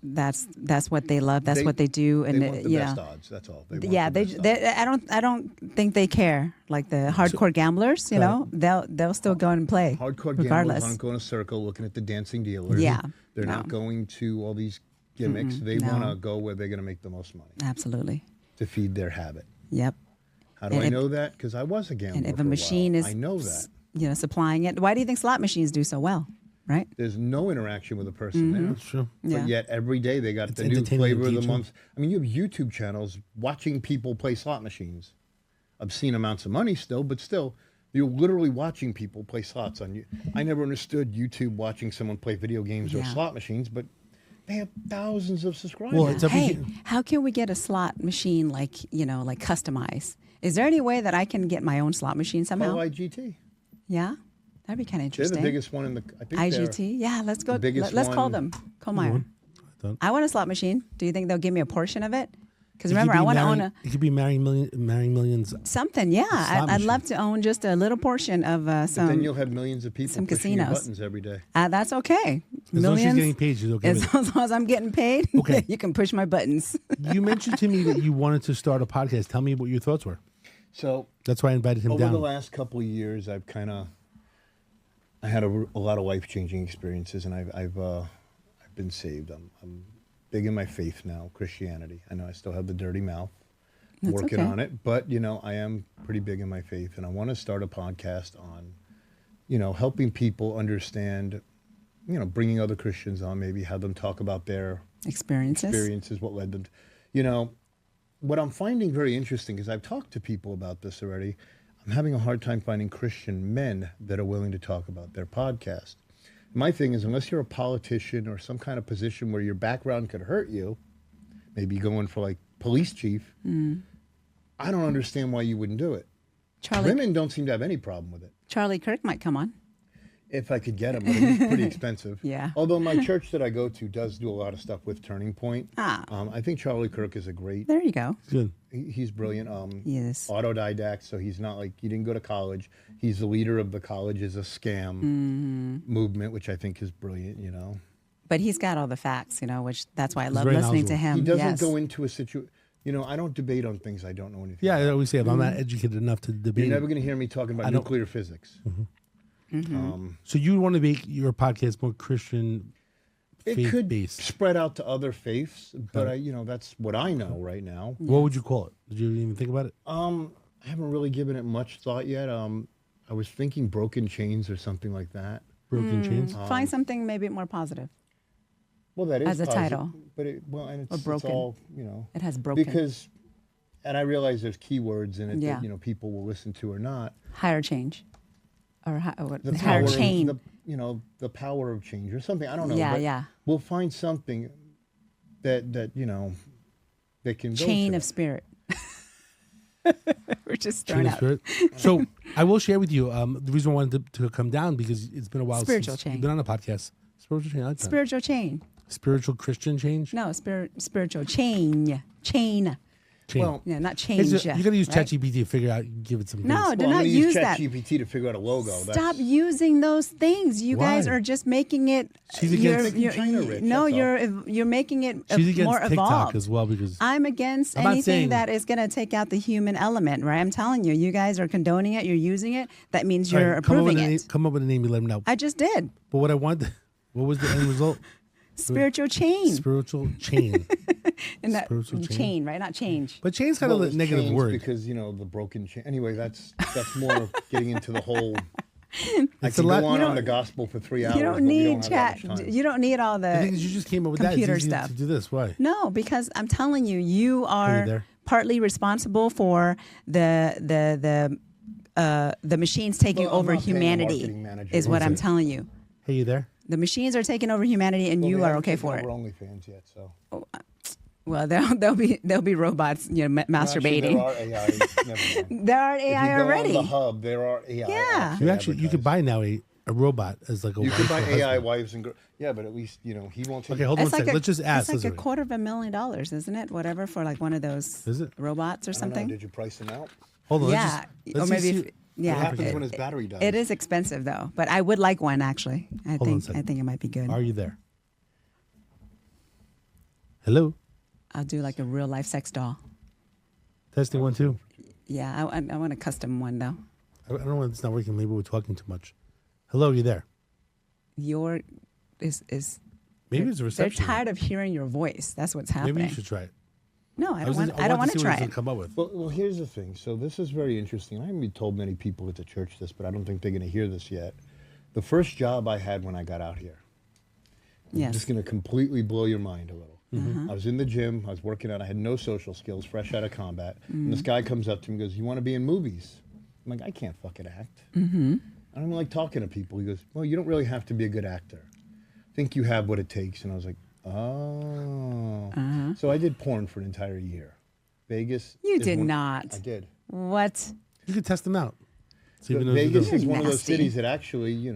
That's what they love. That's what they do, and they want the best odds. That's all. I don't think they care. Like the hardcore gamblers, they'll still go and play. Hardcore regardless. Gamblers aren't going in a circle looking at the dancing dealers. Yeah, they're not going to all these gimmicks. They want to go where they're going to make the most money. Absolutely. To feed their habit. Yep. How do I know that? Because I was a gambler. And if a machine is, I know that. Supplying it. Why do you think slot machines do so well? Right. There's no interaction with a person there. That's true. But yet every day they got the new flavor of the month. I mean, you have YouTube channels watching people play slot machines. Obscene amounts of money still, but still, you're literally watching people play slots on you. I never understood YouTube watching someone play video games or slot machines, but they have thousands of subscribers. Well, it's how can we get a slot machine like customized? Is there any way that I can get my own slot machine somehow? IGT. Yeah. That'd be kind of interesting. They're the biggest one in the... I think IGT? Yeah, let's go. Let's call them. Colmeyer. I want a slot machine. Do you think they'll give me a portion of it? Because remember, I want to own a... It could be marrying millions. Something, yeah. I'd love to own just a little portion of some... But then you'll have millions of people some pushing your casinos. buttons every day. That's okay. As long as she's getting paid, she's okay as long as I'm getting paid, you can push my buttons. You mentioned to me that you wanted to start a podcast. Tell me what your thoughts were. So... That's why I invited him down. Over the last couple of years, I've kind of... I had a lot of life-changing experiences, and I've been saved. I'm big in my faith now, Christianity. I know I still have the dirty mouth. That's working okay. on it, but I am pretty big in my faith, and I want to start a podcast on, helping people understand, bringing other Christians on, maybe have them talk about their experiences, what led them to, what I'm finding very interesting is I've talked to people about this already. I'm having a hard time finding Christian men that are willing to talk about their podcast. My thing is, unless you're a politician or some kind of position where your background could hurt you, maybe going for like police chief, I don't understand why you wouldn't do it. Women don't seem to have any problem with it. Charlie Kirk might come on. If I could get him, but he's pretty expensive. Yeah. Although my church that I go to does do a lot of stuff with Turning Point. I think Charlie Kirk is a great... There you go. Good. He's brilliant. Yes. Autodidact, so he's not like... He didn't go to college. He's the leader of the college is a scam movement, which I think is brilliant, But he's got all the facts, which that's why I love listening to him. He doesn't go into a situation... I don't debate on things I don't know anything about. I always say if I'm not educated enough to debate... You're never going to hear me talking about nuclear physics. So you want to make your podcast more Christian faith-based? It could be based. Spread out to other faiths, but that's what I know right now. What would you call it? Did you even think about it? I haven't really given it much thought yet. I was thinking Broken Chains or something like that. Broken Chains? Find something maybe more positive. Well, that is as a title. But and it's broken. all, It has broken. Because, and I realize there's keywords in it Yeah. that, people will listen to or not. Higher change. Or The higher power chain. Of, the power of change or something. I don't know. Yeah, but yeah. We'll find something that they can go Chain to. of spirit. We're just Chain throwing of out. spirit. So I will share with you the reason I wanted to come down, because it's been a while Spiritual since chain. you've been on a podcast. Spiritual chain. I like that. Spiritual chain. Spiritual Christian change. No, spiritual chain. Chain. Well, Yeah, not change. you got to use right? ChatGPT to figure out, give it some. No, hints. do I'm not gonna use use that. ChatGPT to figure out a logo. Stop using those things. You Why? guys are just making it. She's against- Making China rich, no, that's all. you're making it She's against more TikTok evolved. as well, because I'm against I'm not anything saying- that is going to take out the human element, right? I'm telling you, you guys are condoning it. You're using it. That means All you're right, come up with approving a name- it. Come up with a name. You let them know. I just did. But what I want, what was the end result? Spiritual chain. Spiritual chain. And that spiritual chain. chain, right? Not change. But chain's kind of a it's negative changed word. because the broken chain. Anyway, that's more of getting into the whole. I It's a could lot- go You on don't- the gospel for 3 hours. You don't but we need don't have that chat. much time. You don't need all The thing the is, you just came up with that. computer It's easy stuff. to do this. Why? No, because I'm telling you, you are there? partly responsible for the machines taking Well, I'm over not paying a humanity. marketing manager. Is what What I'm is it? telling you. Hey, you there? The machines are taking over humanity, and Well, you we are haven't okay taken for it. over OnlyFans yet, so. Well, there'll be robots, masturbating. Actually, there are AI. Never mind. There are If AI you go already. on the hub, there are AI. Yeah. You could buy now a robot as like a. You wife can buy or AI husband. wives and girls. Yeah, but at least he won't take. Okay, hold on It's one like second. Let's just ask. It's like Let's- $250,000, isn't it? Whatever for like one of those Is it? robots or I don't know, something. did you price them out? Hold on. Yeah, let's or maybe see- if, yeah. What happens it- when his battery dies? It is expensive though, but I would like one actually. I Hold on a think second. it might be good. Are you there? Hello. I'll do like a real life sex doll. Testing 1 2. Yeah, I want a custom one though. I don't know if it's not working. Maybe we're talking too much. Hello, you there? Your is Maybe it's a they're reception. tired of hearing your voice. That's what's happening. Maybe you should try it. No, I don't want to see try what it's it. gonna come up with. Well, here's the thing. So this is very interesting. I haven't been told many people at the church this, but I don't think they're going to hear this yet. The first job I had when I got out here. I'm Yes. just going to completely blow your mind a little. Mm-hmm. I was in the gym. I was working out. I had no social skills, fresh out of combat. And Mm. this guy comes up to me and goes, "You want to be in movies?" I'm like, "I can't fucking act. Mm-hmm. I don't even like talking to people." He goes, "Well, you don't really have to be a good actor. I think you have what it takes." And I was like, "Oh." Uh-huh. So I did porn for an entire year. Vegas. You is did one- not. I did. What? You could test them out. See if But he knows what to Vegas do. is one of those Nasty. cities that actually,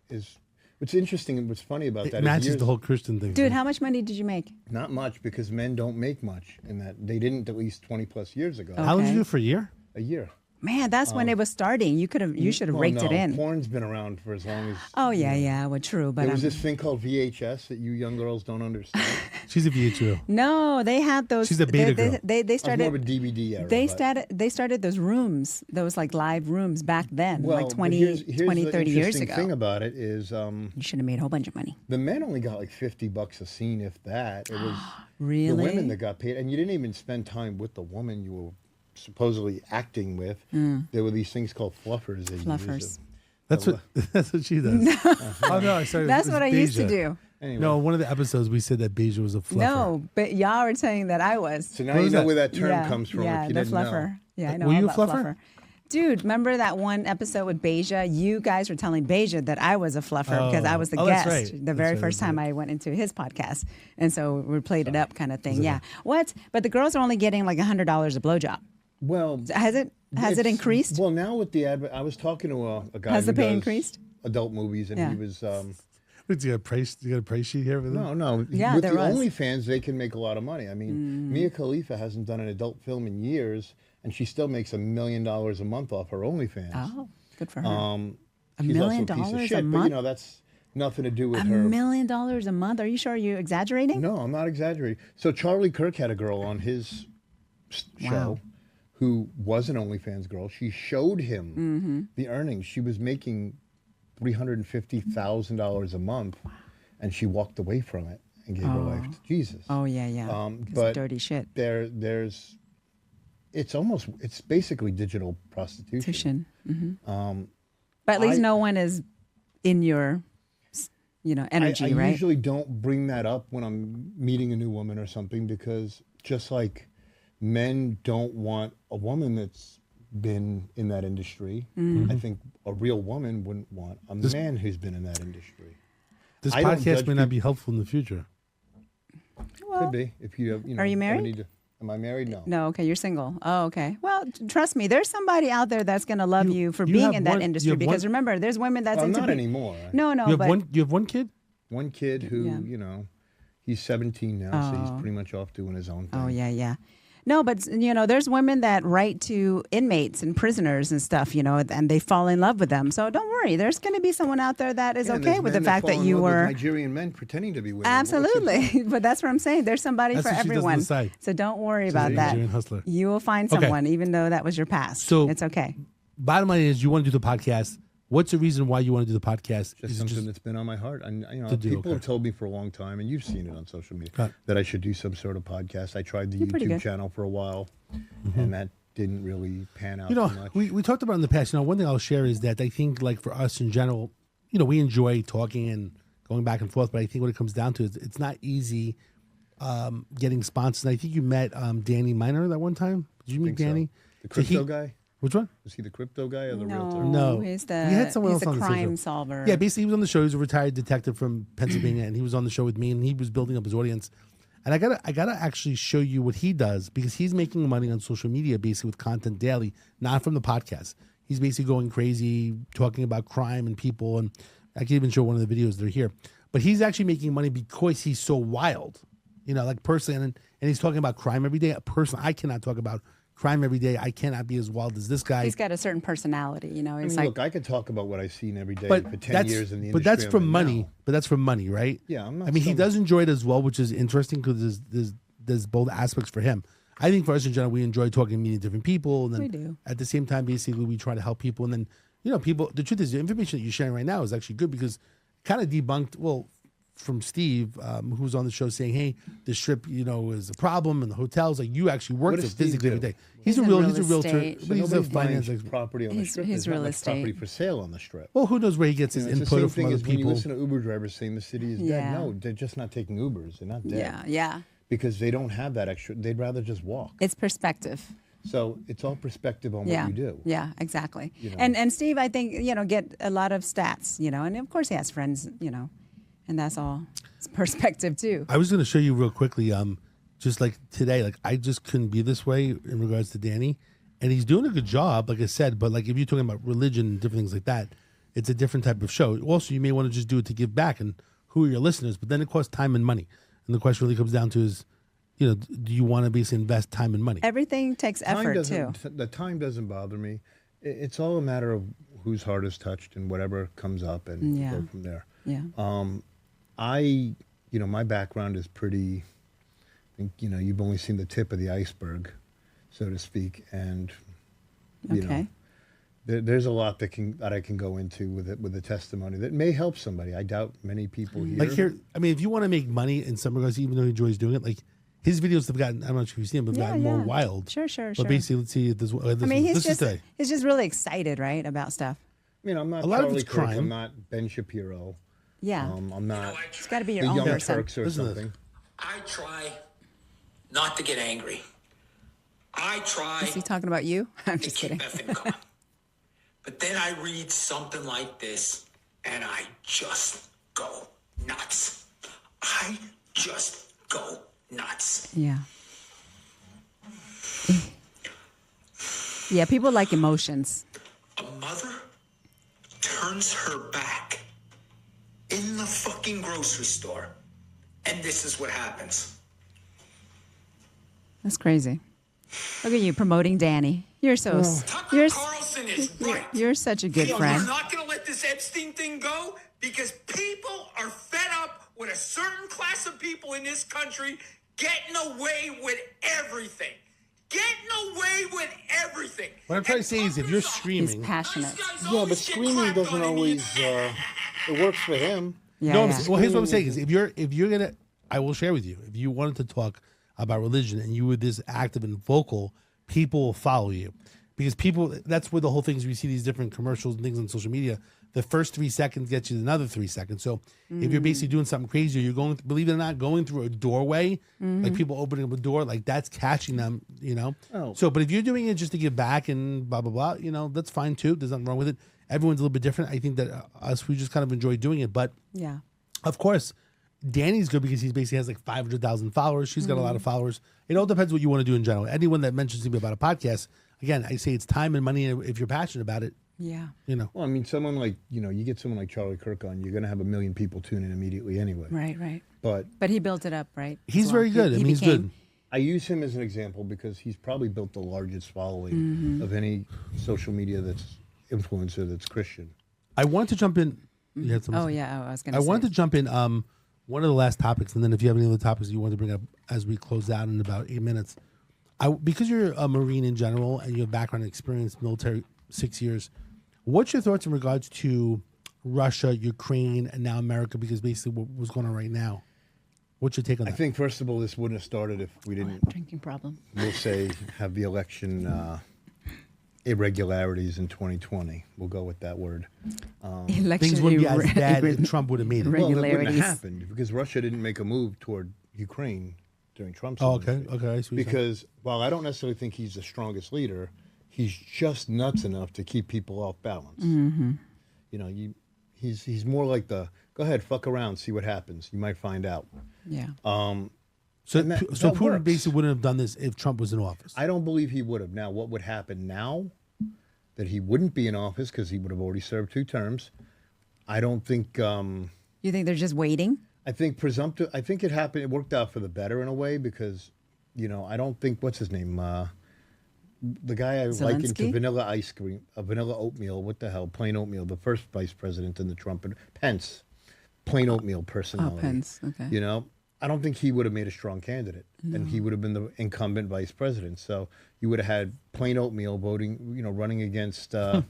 is. What's interesting and what's funny about It that is matches years- the whole Christian thing. Dude, how much money did you make? not much because men don't make much, and that they didn't at least 20 plus years ago. How long did Okay. you do it for a year? A year. Man, that's when it was starting. You should have Well, raked it no, in. Porn's been around for as long as. Oh yeah, well true, but There was this thing called VHS that you young girls don't understand. She's a VH2. no, they had those. She's a beta girl. They I was more of a started. DVD era. They but- started those rooms, those like live rooms back then, Well, like but 20, here's 20 the 30 years interesting thing ago. about it is You should have made a whole bunch of money. the men only got like $50 a scene, if that. It was Really? the women that got paid, and you didn't even spend time with the woman you were supposedly acting with. There were these things called fluffers. They used. Fluffers. That's what that's what she does. Oh no, sorry. That's it was what I used to Beja. do. Anyway, No, one of the episodes we said that Beja was a fluffer. No, but y'all were saying that I was. so now What you is know that? where that term yeah, comes from. Yeah, if you the didn't fluffer. know. Yeah, I know Were all you a about fluffer? Dude, remember that one episode with Beja? You guys were telling Beja that I was a fluffer because I was the Oh, that's guest right. the very That's right, first that's time right. I went into his podcast. And so we played it up kind of thing. Yeah. What? But the girls are only getting like $100 a blowjob. Well, Has it it's- increased? Well, now with the advert, I was talking to a guy. Has the who pay does increased? Adult movies, and Yeah. he was. Wait, you got a price sheet here for them? No. Yeah, with there the was. OnlyFans, they can make a lot of money. I mean, Mia Khalifa hasn't done an adult film in years, and she still makes $1 million a month off her OnlyFans. Oh, good for her. $1 $1 million also a piece of a shit, month? But that's nothing to do with $1 her. million a month? Are you sure you're exaggerating? No, I'm not exaggerating. So Charlie Kirk had a girl on his show who was an OnlyFans girl. She showed him the earnings. She was making $350,000 a month, and she walked away from it and gave her life to Jesus. Oh, yeah. 'Cause But dirty shit. it's basically digital prostitution. But at least I- no one is in your energy, I right? usually don't bring that up when I'm meeting a new woman or something, because just like men don't want a woman that's been in that industry, I think a real woman wouldn't want a man who's been in that industry. This I don't podcast judge may not be helpful in the future. Could be if you have. Are you married? Am I married? No. No, okay, you're single. Oh, okay. Well, trust me, there's somebody out there that's going to love you for being in that industry, because remember, there's women that's into not anymore. No, You have one kid? One kid who, he's 17 now, so he's pretty much off doing his own thing. Oh, yeah. No, but, there's women that write to inmates and prisoners and stuff, and they fall in love with them. So don't worry. There's going to be someone out there that is okay with the fact that you were Nigerian men pretending to be women. Absolutely. But that's what I'm saying. There's somebody for everyone. So don't worry about that. Hustler. You will find someone, even though that was your past. So it's okay. Bottom line is, you want to do the podcast. What's the reason why you want to do the podcast? Just something that's been on my heart. And people have told me for a long time, and you've seen it on social media, that I should do some sort of podcast. I tried the YouTube channel for a while, and that didn't really pan out too much. We talked about in the past. One thing I'll share is that I think, like, for us in general, we enjoy talking and going back and forth. But I think what it comes down to is it's not easy getting sponsors. And I think you met Danny Miner that one time. Did you meet Danny? So. The crypto guy? Which one? Was he the crypto guy or the realtor? No, he's the on crime solver. Yeah, basically he was on the show. He's a retired detective from Pennsylvania, and he was on the show with me, and he was building up his audience. And I gotta actually show you what he does, because he's making money on social media basically with content daily, not from the podcast. He's basically going crazy, talking about crime and people, and I can even show one of the videos that are here. But he's actually making money because he's so wild, like personally, and he's talking about crime every day. Personally, I cannot talk about crime every day. I cannot be as wild as this guy. He's got a certain personality, Look, I could talk about what I've seen every day for 10 years in the industry. But that's from money. But that's from money, right? Yeah, I'm not. He does enjoy it as well, which is interesting, because there's both aspects for him. I think for us in general, we enjoy talking and meeting different people, and then we do. At the same time, basically, we try to help people. And then, people. The truth is, the information that you're sharing right now is actually good, because it kind of debunked. Well, from Steve, who was on the show, saying, "Hey, the Strip, is a problem, and the hotels. Like, you actually work there physically every day." He's a realtor, but he's a finance property on the Strip. He's real estate. Property for sale on the Strip. Well, who knows where he gets his input from other people? When you listen to Uber drivers saying the city is dead, no, they're just not taking Ubers. They're not dead. Yeah. Because they don't have that extra. They'd rather just walk. It's perspective. So it's all perspective on what you do. Yeah, exactly. And Steve, I think, get a lot of stats, and of course he has friends, and that's all. It's perspective too. I was going to show you real quickly, just like today, like I just couldn't be this way in regards to Danny, and he's doing a good job, like I said. But like if you're talking about religion and different things like that, it's a different type of show. Also, you may want to just do it to give back, and who are your listeners? But then it costs time and money, and the question really comes down to is, do you want to basically invest time and money? Everything takes effort too. The time doesn't bother me. It's all a matter of whose heart is touched and whatever comes up, and go from there. Yeah. My background is pretty, you've only seen the tip of the iceberg, so to speak. And, there's a lot that I can go into with the testimony that may help somebody. I doubt many people here. Like here, if you want to make money in some regards, even though he enjoys doing it, like his videos have gotten, I'm not sure if you've seen them, but gotten more wild. Sure. But basically, let's see if this he's just really excited, right, about stuff. I'm not Charlie Kirk, I'm not Ben Shapiro. Yeah. I'm not. It's got to be your own Young person. Turks or something. I try not to get angry. I try. Is he talking about you? I'm just kidding. Effing calm. But then I read something like this, and I just go nuts. I just go nuts. Yeah. Yeah, people like emotions. A mother turns her back in the fucking grocery store, and this is what happens. That's crazy. Look at you promoting Danny. You're so Tucker Carlson is right. You're such a good friend. We're not going to let this Epstein thing go because people are fed up with a certain class of people in this country getting away with everything. Getting away with everything. What I'm trying to say is, if you're streaming, he's passionate. Yeah, but streaming doesn't always. It works for him. Yeah, well, here's what I'm saying: is if you're gonna, I will share with you. If you wanted to talk about religion and you were this active and vocal, people will follow you, because people. That's where the whole thing is. We see these different commercials and things on social media. the first 3 seconds gets you another 3 seconds. So if you're basically doing something crazy, or you're going, believe it or not, going through a doorway, like people opening up a door, like that's catching them, Oh. So, but if you're doing it just to give back and blah, blah, blah, that's fine too. There's nothing wrong with it. Everyone's a little bit different. I think that we just kind of enjoy doing it. But Yeah. of course, Danny's good because he basically has like 500,000 followers. She's got a lot of followers. It all depends what you want to do in general. Anyone that mentions to me about a podcast, again, I say it's time and money. And if you're passionate about it, Yeah. Well, I mean, someone like, you get someone like Charlie Kirk on, you're going to have 1 million people tune in immediately anyway. Right. But he built it up, right? he's as very good. I mean, he's good. I use him as an example because he's probably built the largest following of any social media influencer that's Christian. I wanted to jump in. You had something Oh, to say? yeah. I was going to I say. wanted to jump in. One of the last topics, and then if you have any other topics you want to bring up as we close out in about 8 minutes, because you're a Marine in general and you have background experience, military, 6 years, what's your thoughts in regards to Russia, Ukraine, and now America? Because basically what's going on right now. What's your take on that? I think, first of all, this wouldn't have started if we didn't, Drinking problem. we'll say, have the election irregularities in 2020. We'll go with that word. Election Things wouldn't be as bad if Trump would have made it. Well, it wouldn't have Irregularities. happened because Russia didn't make a move toward Ukraine during Trump's Oh, okay. administration. Okay. I see what you're saying. Because while I don't necessarily think he's the strongest leader, he's just nuts enough to keep people off balance. He's more like the go ahead, fuck around, see what happens. You might find out. Yeah. So and that Putin works. basically wouldn't have done this if Trump was in office. I don't believe he would have. Now, what would happen now? That he wouldn't be in office because he would have already served 2 terms. I don't think. You think they're just waiting? I think presumptive. I think it happened. It worked out for the better in a way because, I don't think what's his name. The guy I likened to Zelensky? vanilla ice cream, vanilla oatmeal. What the hell? Plain oatmeal. The first vice president in the Trump Pence, plain oatmeal personality. Pence, okay. I don't think he would have made a strong candidate, and he would have been the incumbent vice president. So you would have had plain oatmeal voting, running against a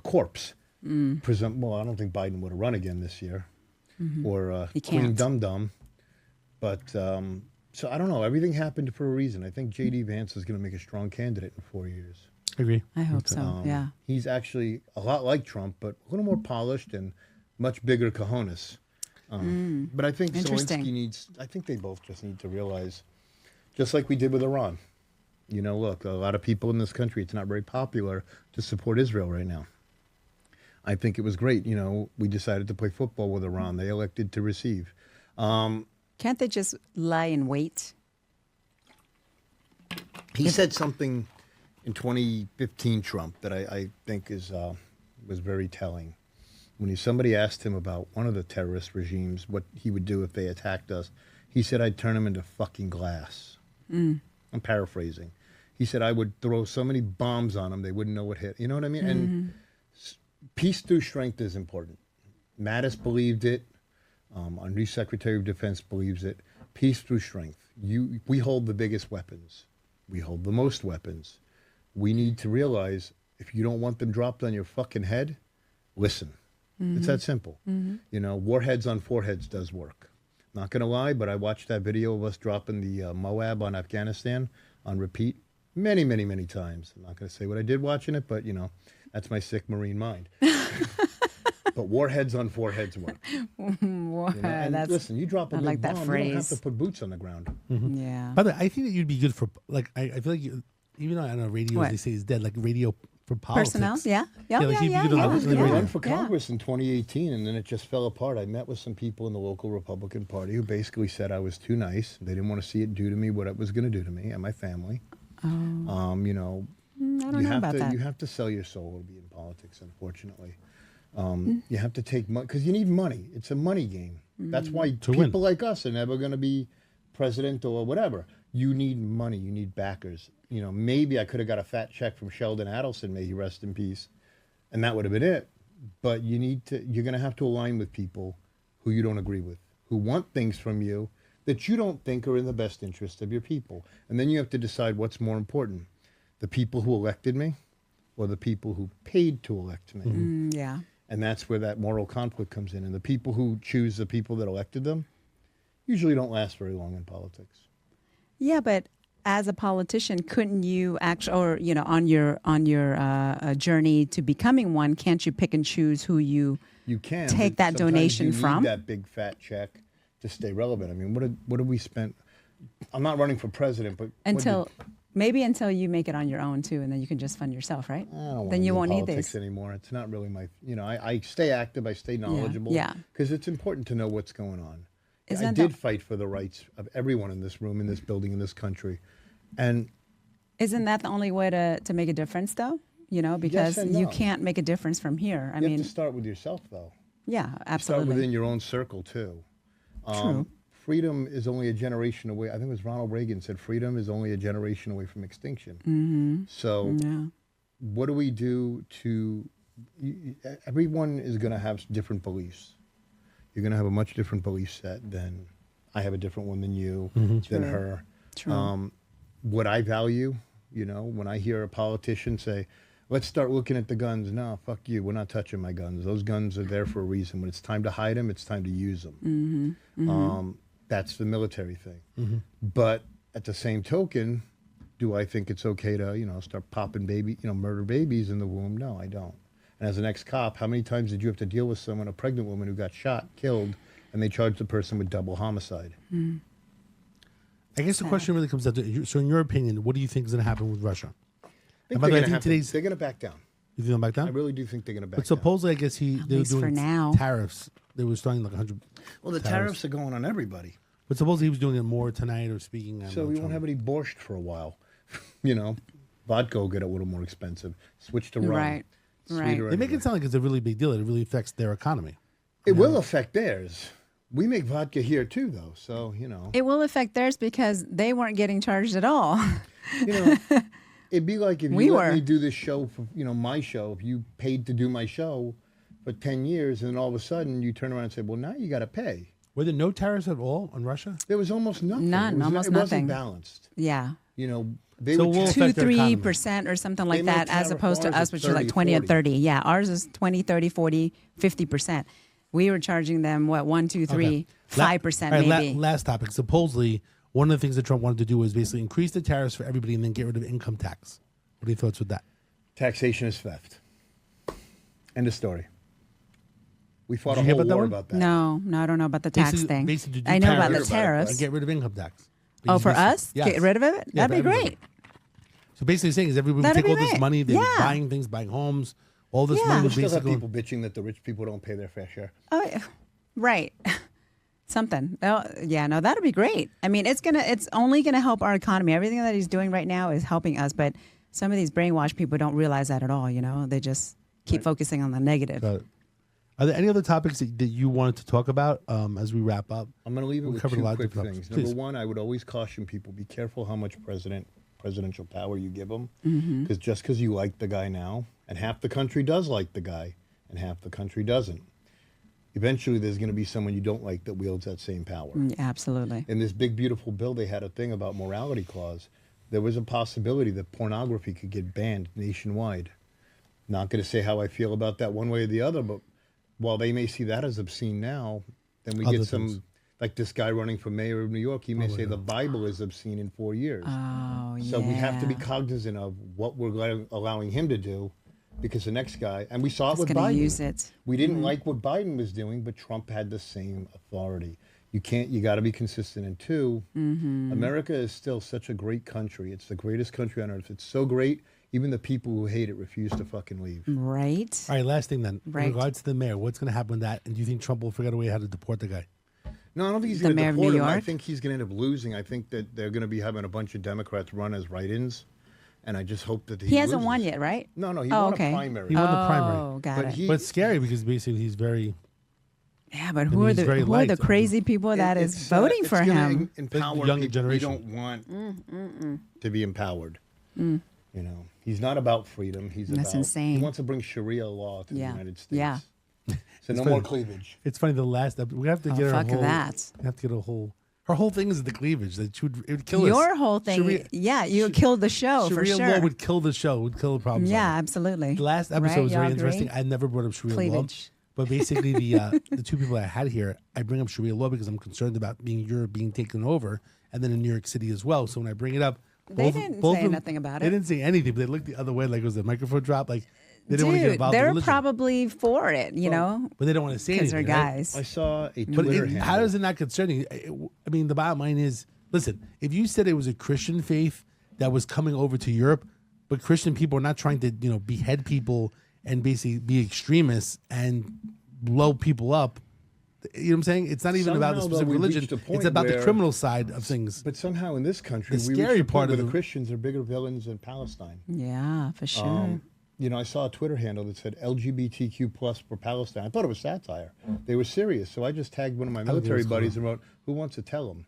corpse. Well, I don't think Biden would have run again this year, or He Queen can't. Dum Dum. But so I don't know. Everything happened for a reason. I think J.D. Vance is going to make a strong candidate in 4 years. I agree. I hope so. Yeah. He's actually a lot like Trump, but a little more polished and much bigger cojones. But I think Interesting. Zelensky needs, I think they both just need to realize, just like we did with Iran, look, a lot of people in this country, it's not very popular to support Israel right now. I think it was great. We decided to play football with Iran. They elected to receive. Can't they just lie in wait? He said something in 2015, Trump, that I think was very telling. When somebody asked him about one of the terrorist regimes, what he would do if they attacked us, he said, I'd turn them into fucking glass. I'm paraphrasing. He said, I would throw so many bombs on them, they wouldn't know what hit. You know what I mean? And peace through strength is important. Mattis believed it. Our new Secretary of Defense believes it. Peace through strength. We hold the biggest weapons. We hold the most weapons. We need to realize if you don't want them dropped on your fucking head, listen. It's that simple. Warheads on foreheads does work. Not going to lie, but I watched that video of us dropping the Moab on Afghanistan on repeat many, many, many times. I'm not going to say what I did watching it, but, that's my sick Marine mind. But warheads on foreheads work. And listen, you drop a I big like that bomb, you phrase. don't have to put boots on the ground. Yeah. By the way, I think that you'd be good for, like, I feel like, even though I don't know, radio, What? they say is dead, like radio for politics. Personnel? Yeah. Yeah, like you could I was going to Yeah. run for Congress in 2018, and then it just fell apart. I met with some people in the local Republican Party who basically said I was too nice. They didn't want to see it do to me what it was going to do to me and my family. Oh. I don't know about that. You have to sell your soul to be in politics, unfortunately. You have to take money because you need money. It's a money game. That's why people like us are never going to be president or whatever. You need money. You need backers. Maybe I could have got a fat check from Sheldon Adelson, may he rest in peace, and that would have been it. But you're going to have to align with people who you don't agree with, who want things from you that you don't think are in the best interest of your people. And then you have to decide what's more important, the people who elected me or the people who paid to elect me. Yeah. And that's where that moral conflict comes in. And the people who choose the people that elected them usually don't last very long in politics. Yeah, but as a politician, couldn't you actually, or on your journey to becoming one, can't you pick and choose who you can take that donation you from? Need that big fat check to stay relevant. I mean, what have we spent? I'm not running for president, but maybe until you make it on your own too, and then you can just fund yourself, right? I don't then you won't need politics this anymore. It's not really my. I stay active. I stay knowledgeable. Yeah. Because it's important to know what's going on. I Isn't did fight for the rights of everyone in this room, in this building, in this country. And isn't that the only way to make a difference, though? Because yes and no. you can't make a difference from here. You have to start with yourself, though. Yeah, absolutely. Start within your own circle, too. True. Freedom is only a generation away. I think it was Ronald Reagan said freedom is only a generation away from extinction. Mm-hmm. So what do we do to... Everyone is going to have different beliefs. You're going to have a much different belief set than... I have a different one than you, than her. True. What I value, when I hear a politician say, let's start looking at the guns. No, fuck you. We're not touching my guns. Those guns are there for a reason. When it's time to hide them, it's time to use them. That's the military thing. But at the same token, do I think it's okay to, start popping murder babies in the womb? No, I don't. And as an ex-cop, how many times did you have to deal with someone, a pregnant woman who got shot, killed, and they charged the person with double homicide? I guess the question really comes down to, so in your opinion, what do you think is going to happen with Russia? They're going to back down. You think they'll back down? I really do think they're going to back down. But supposedly, I guess they were least for doing now. tariffs. They were starting like 100. Well, the tariffs are going on everybody. But supposedly he was doing it more tonight or speaking. So we won't have any borscht for a while. Vodka will get a little more expensive. Switch to rum. Right. They make it sound like it's a really big deal. It really affects their economy. It will affect theirs. We make vodka here too, though. So it will affect theirs because they weren't getting charged at all. It'd be like if you let me do this show for my show. If you paid to do my show for 10 years, and then all of a sudden you turn around and say, "Well, now you got to pay." Were there no tariffs at all on Russia? There was almost nothing. None, almost nothing. It wasn't balanced. Yeah. They So would we'll 2-3% or something like that, as opposed to us, which is like 20 or 30. Yeah, ours is 20, 30, 40, 50%. We were charging them 1, 2, 3, 5% maybe. Last topic. Supposedly, one of the things that Trump wanted to do was basically increase the tariffs for everybody and then get rid of income tax. What are your thoughts with that? Taxation is theft. End of story. We fought a whole war about that. No, I don't know about the tax thing. I know about the tariffs. And get rid of income tax. Oh, for us? Yes. Get rid of it? Yeah, that'd be great. So basically saying is everybody take all this money, they're buying things, buying homes, all this money. We still have people bitching that the rich people don't pay their fair share. Oh, right. Something. Oh, yeah, no, that'd be great. I mean, it's only gonna help our economy. Everything that he's doing right now is helping us, but some of these brainwashed people don't realize that at all. They just keep focusing on the negative. Are there any other topics that you wanted to talk about as we wrap up? I'm going to leave it with two quick things. Number one, I would always caution people, be careful how much presidential power you give them. Because just because you like the guy now, and half the country does like the guy, and half the country doesn't, eventually there's going to be someone you don't like that wields that same power. Absolutely. In this big, beautiful bill, they had a thing about morality clause. There was a possibility that pornography could get banned nationwide. Not going to say how I feel about that one way or the other, but while they may see that as obscene now, then we get some, like this guy running for mayor of New York, he may say the Bible is obscene in 4 years. Oh, yeah. So we have to be cognizant of what we're allowing him to do, because the next guy, and we saw it with Biden. Use it. We didn't like what Biden was doing, but Trump had the same authority. You got to be consistent. And two, America is still such a great country. It's the greatest country on earth. It's so great. Even the people who hate it refuse to fucking leave. Right. All right, last thing then. Right. In regards to the mayor, what's going to happen with that? And do you think Trump will figure out a way how to deport the guy? No, I don't think he's going to deport him. I think he's going to end up losing. I think that they're going to be having a bunch of Democrats run as write-ins. And I just hope that he hasn't loses. won yet, right? No, he won a primary. He won the primary. Oh, got it. But it's scary because basically he's very... Yeah, but who are the crazy people that is voting for him? Empower young people generation. We don't want to be empowered. He's not about freedom. That's insane. He wants to bring Sharia law to the United States. Yeah. So no more cleavage. It's funny. The last we have to get fuck her whole. that. We have to get a whole. Her whole thing is the cleavage. That it would kill us. Your whole thing, you killed the show for sure. Sharia law would kill the show. Would kill the problem. Yeah, absolutely. The last episode was very interesting. Agree? I never brought up Sharia cleavage. law. But basically, the two people I had here, I bring up Sharia law because I'm concerned about Europe being taken over, and then in New York City as well. So when I bring it up, They didn't say nothing about it. They didn't say anything, but they looked the other way like it was a microphone drop. Like they didn't want to get involved in they're religion. probably for it, you know? But they don't want to say Because anything. they're right? guys. I saw a But Twitter handle. how is it not concerning? I mean, the bottom line is, listen, if you said it was a Christian faith that was coming over to Europe, but Christian people are not trying to, behead people and basically be extremists and blow people up. You know what I'm saying? It's not even about the Somehow, though, specific we've religion. reached a point It's about the where- criminal side of things. But somehow in this country, The we scary reached a part point of where the the- Christians are bigger villains than Palestine. Yeah, for sure. I saw a Twitter handle that said LGBTQ plus for Palestine. I thought it was satire. They were serious. So I just tagged one of my military buddies and wrote, "Who wants to tell them?"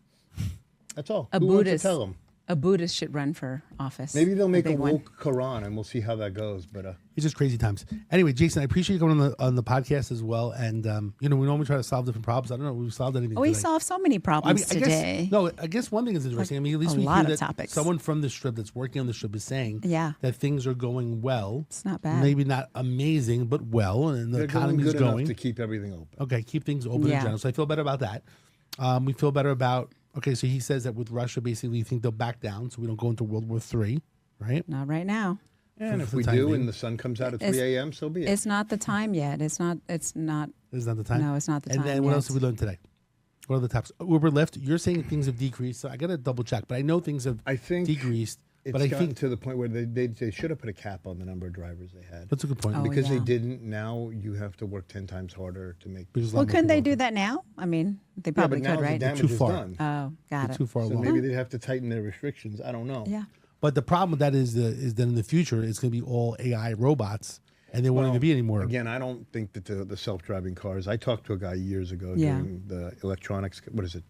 That's all. Who wants to tell them? A Buddhist should run for office. Maybe they'll make a big one. woke Quran, and we'll see how that goes. But It's just crazy times. Anyway, Jason, I appreciate you coming on the podcast as well. And we normally try to solve different problems. I don't know if we've solved anything. We today. solved so many problems today. I guess one thing is interesting. I mean, at least a we lot hear of that topics. someone from the strip that's working on the strip is saying Yeah. that things are going well. It's not bad. Maybe not amazing, but well, and the they're going economy is good enough going. to keep everything open. Okay, keep things open in Yeah. general. So I feel better about that. We feel better about. Okay, so he says that with Russia, basically, you think they'll back down, so we don't go into World War III, right? Not right now. And if for we the time do, being. and the sun comes out at It's- 3 a.m., so be it. It's not the time yet. It's not. Is that the time? No, it's not the and time then what yet. else have we learned today? What are the topics? Uber, Lyft. You're saying things have decreased, so I got to double check. But I know things have I think decreased. It's But I gotten think to the point where they should have put a cap on the number of drivers they had. that's a good point. Oh, Because they yeah. didn't, now you have to work 10 times harder to make. Because a lot Well, more couldn't they people do out there. that now? I mean, they Yeah, probably but now could, the right? damage Too is far. done. Oh, got it. Too far So along. maybe they'd have to tighten their restrictions. I don't know. Yeah. But the problem with that is that in the future it's going to be all AI robots, and there won't even be any more. Again, I don't think that the self-driving cars. I talked to a guy years ago Yeah. during the electronics. What is it?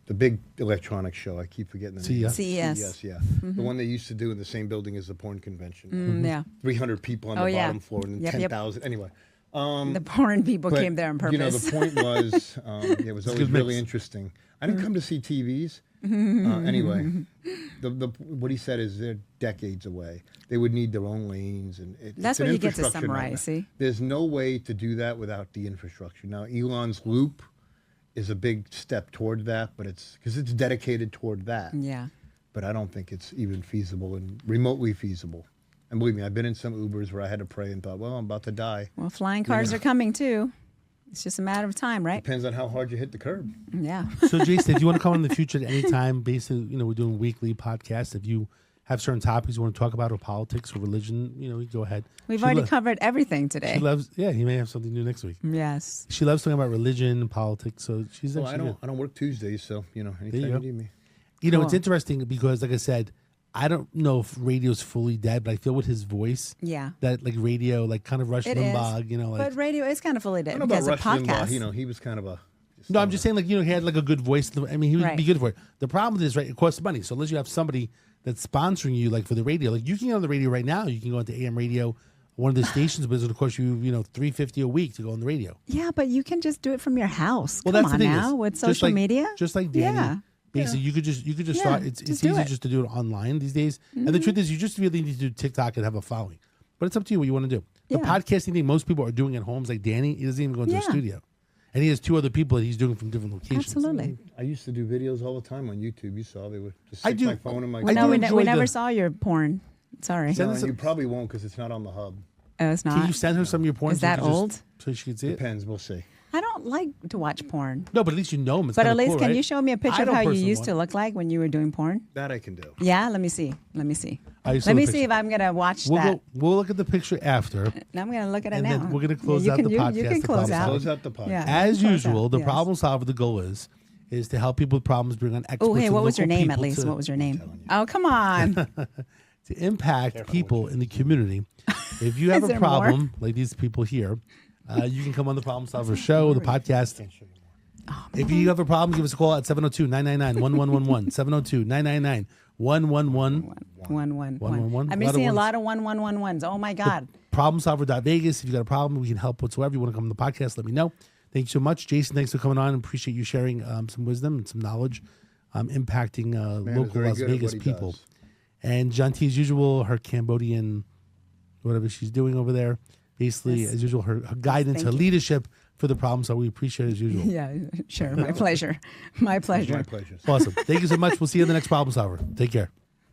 The big electronics show. I keep forgetting the name. CES. CES. Yeah. The one they used to do in the same building as the porn convention. Yeah. 300 people on Oh, the yeah. bottom floor and then Yep, yep. 10,000. Anyway. The porn people But, came there on purpose. You know, the point was, it was always good really mix. interesting. I didn't come to see TVs. Anyway, what he said is they're decades away. They would need their own lanes. And That's it's an what you get to infrastructure summarize, nightmare. see? There's no way to do that without the infrastructure. Now, Elon's loop is a big step toward that, but it's because it's dedicated toward that. Yeah. But I don't think it's even feasible and remotely feasible. And believe me, I've been in some Ubers where I had to pray and thought, well, I'm about to die. Well, flying cars are coming too. It's just a matter of time, right? Depends on how hard you hit the curb. Yeah. So, Jason, if you want to come in the future at any time, basically, we're doing weekly podcasts. If you have certain topics you want to talk about, or politics or religion, you go ahead. We've She already lo- covered everything today. She loves. Yeah, he may have something new next week. Yes. She loves talking about religion and politics. So she's Well, actually. I don't work Tuesdays, so anytime you you go. need me. It's Cool. interesting because, like I said, I don't know if radio's fully dead, but I feel with his voice Yeah. that like radio, like kind of Rush It is. Limbaugh, But radio is kind of fully I dead don't know because about of Rush Limbaugh. podcasts. He was kind of a. No, I'm just saying, like, he had like a good voice. I mean, he would Right. be good for it. The problem is, right, it costs money. So unless you have somebody that's sponsoring you, like for the radio, like you can get on the radio right now. You can go into AM radio, one of the stations, but it's going to cost you, $350 a week to go on the radio. Yeah, but you can just do it from your house. Well, Come that's on the thing now is, with just social like- media. just like Danny. Yeah. Basically, you could just Yeah, start. It's just do easy it. just to do it online these days. And the truth is, you just really need to do TikTok and have a following. But it's up to you what you want to do. The Yeah. podcasting thing most people are doing at homes, like Danny. He doesn't even go into a Yeah. studio, and he has 2 other people that he's doing from different locations. Absolutely. I used to do videos all the time on YouTube. You saw they would just I stick do- my phone in my. I Well, do no, we enjoy never the- saw your porn. Sorry. Send No, us and a- you probably won't because it's not on the hub. Oh, it's Can not. you send her some of your porn? Is that old? So she can see it. Depends. We'll see. I don't like to watch porn. No, but at least you know him. It's But kinda at least, cool, can right? you show me a I picture of don't how you personally used want- to look like when you were doing porn? That I can do. Yeah, let me see. Let me see. I saw Let the me picture. see if I'm gonna watch that. We'll look at the picture after. Now I'm gonna look at it And now. then we're gonna close you out can, the you, podcast, You can the close problem out. Close out the podcast. Yeah. As close usual, out, the yes. problem solver, the goal is to help people with problems, bring on experts. Oh, hey, and what was your local name at people least? to- What was your name? Oh, come on. to impact people in the community. If you have Is a there more? problem, like these people here, you can come on the Problem Solver Show, the podcast. Can't show you more. If you have a problem, give us a call at 702-999-1111. 702-999-1111. 111. I've been seeing a lot of 1111s. Oh my God. ProblemSolver.Vegas. If you got a problem, we can help whatsoever. You want to come on the podcast, let me know. Thank you so much. Jason, thanks for coming on. Appreciate you sharing some wisdom and some knowledge impacting Man is local very Las good at Vegas what he people. does. And Janti, as usual, her Cambodian, whatever she's doing over there, basically, Yes. as usual, her guidance, Thank her you. leadership, for the problem. So we appreciate it as usual. Yeah, sure. My pleasure. My pleasure. My pleasure. Awesome. Thank you so much. We'll see you in the next Problem Solver. Take care.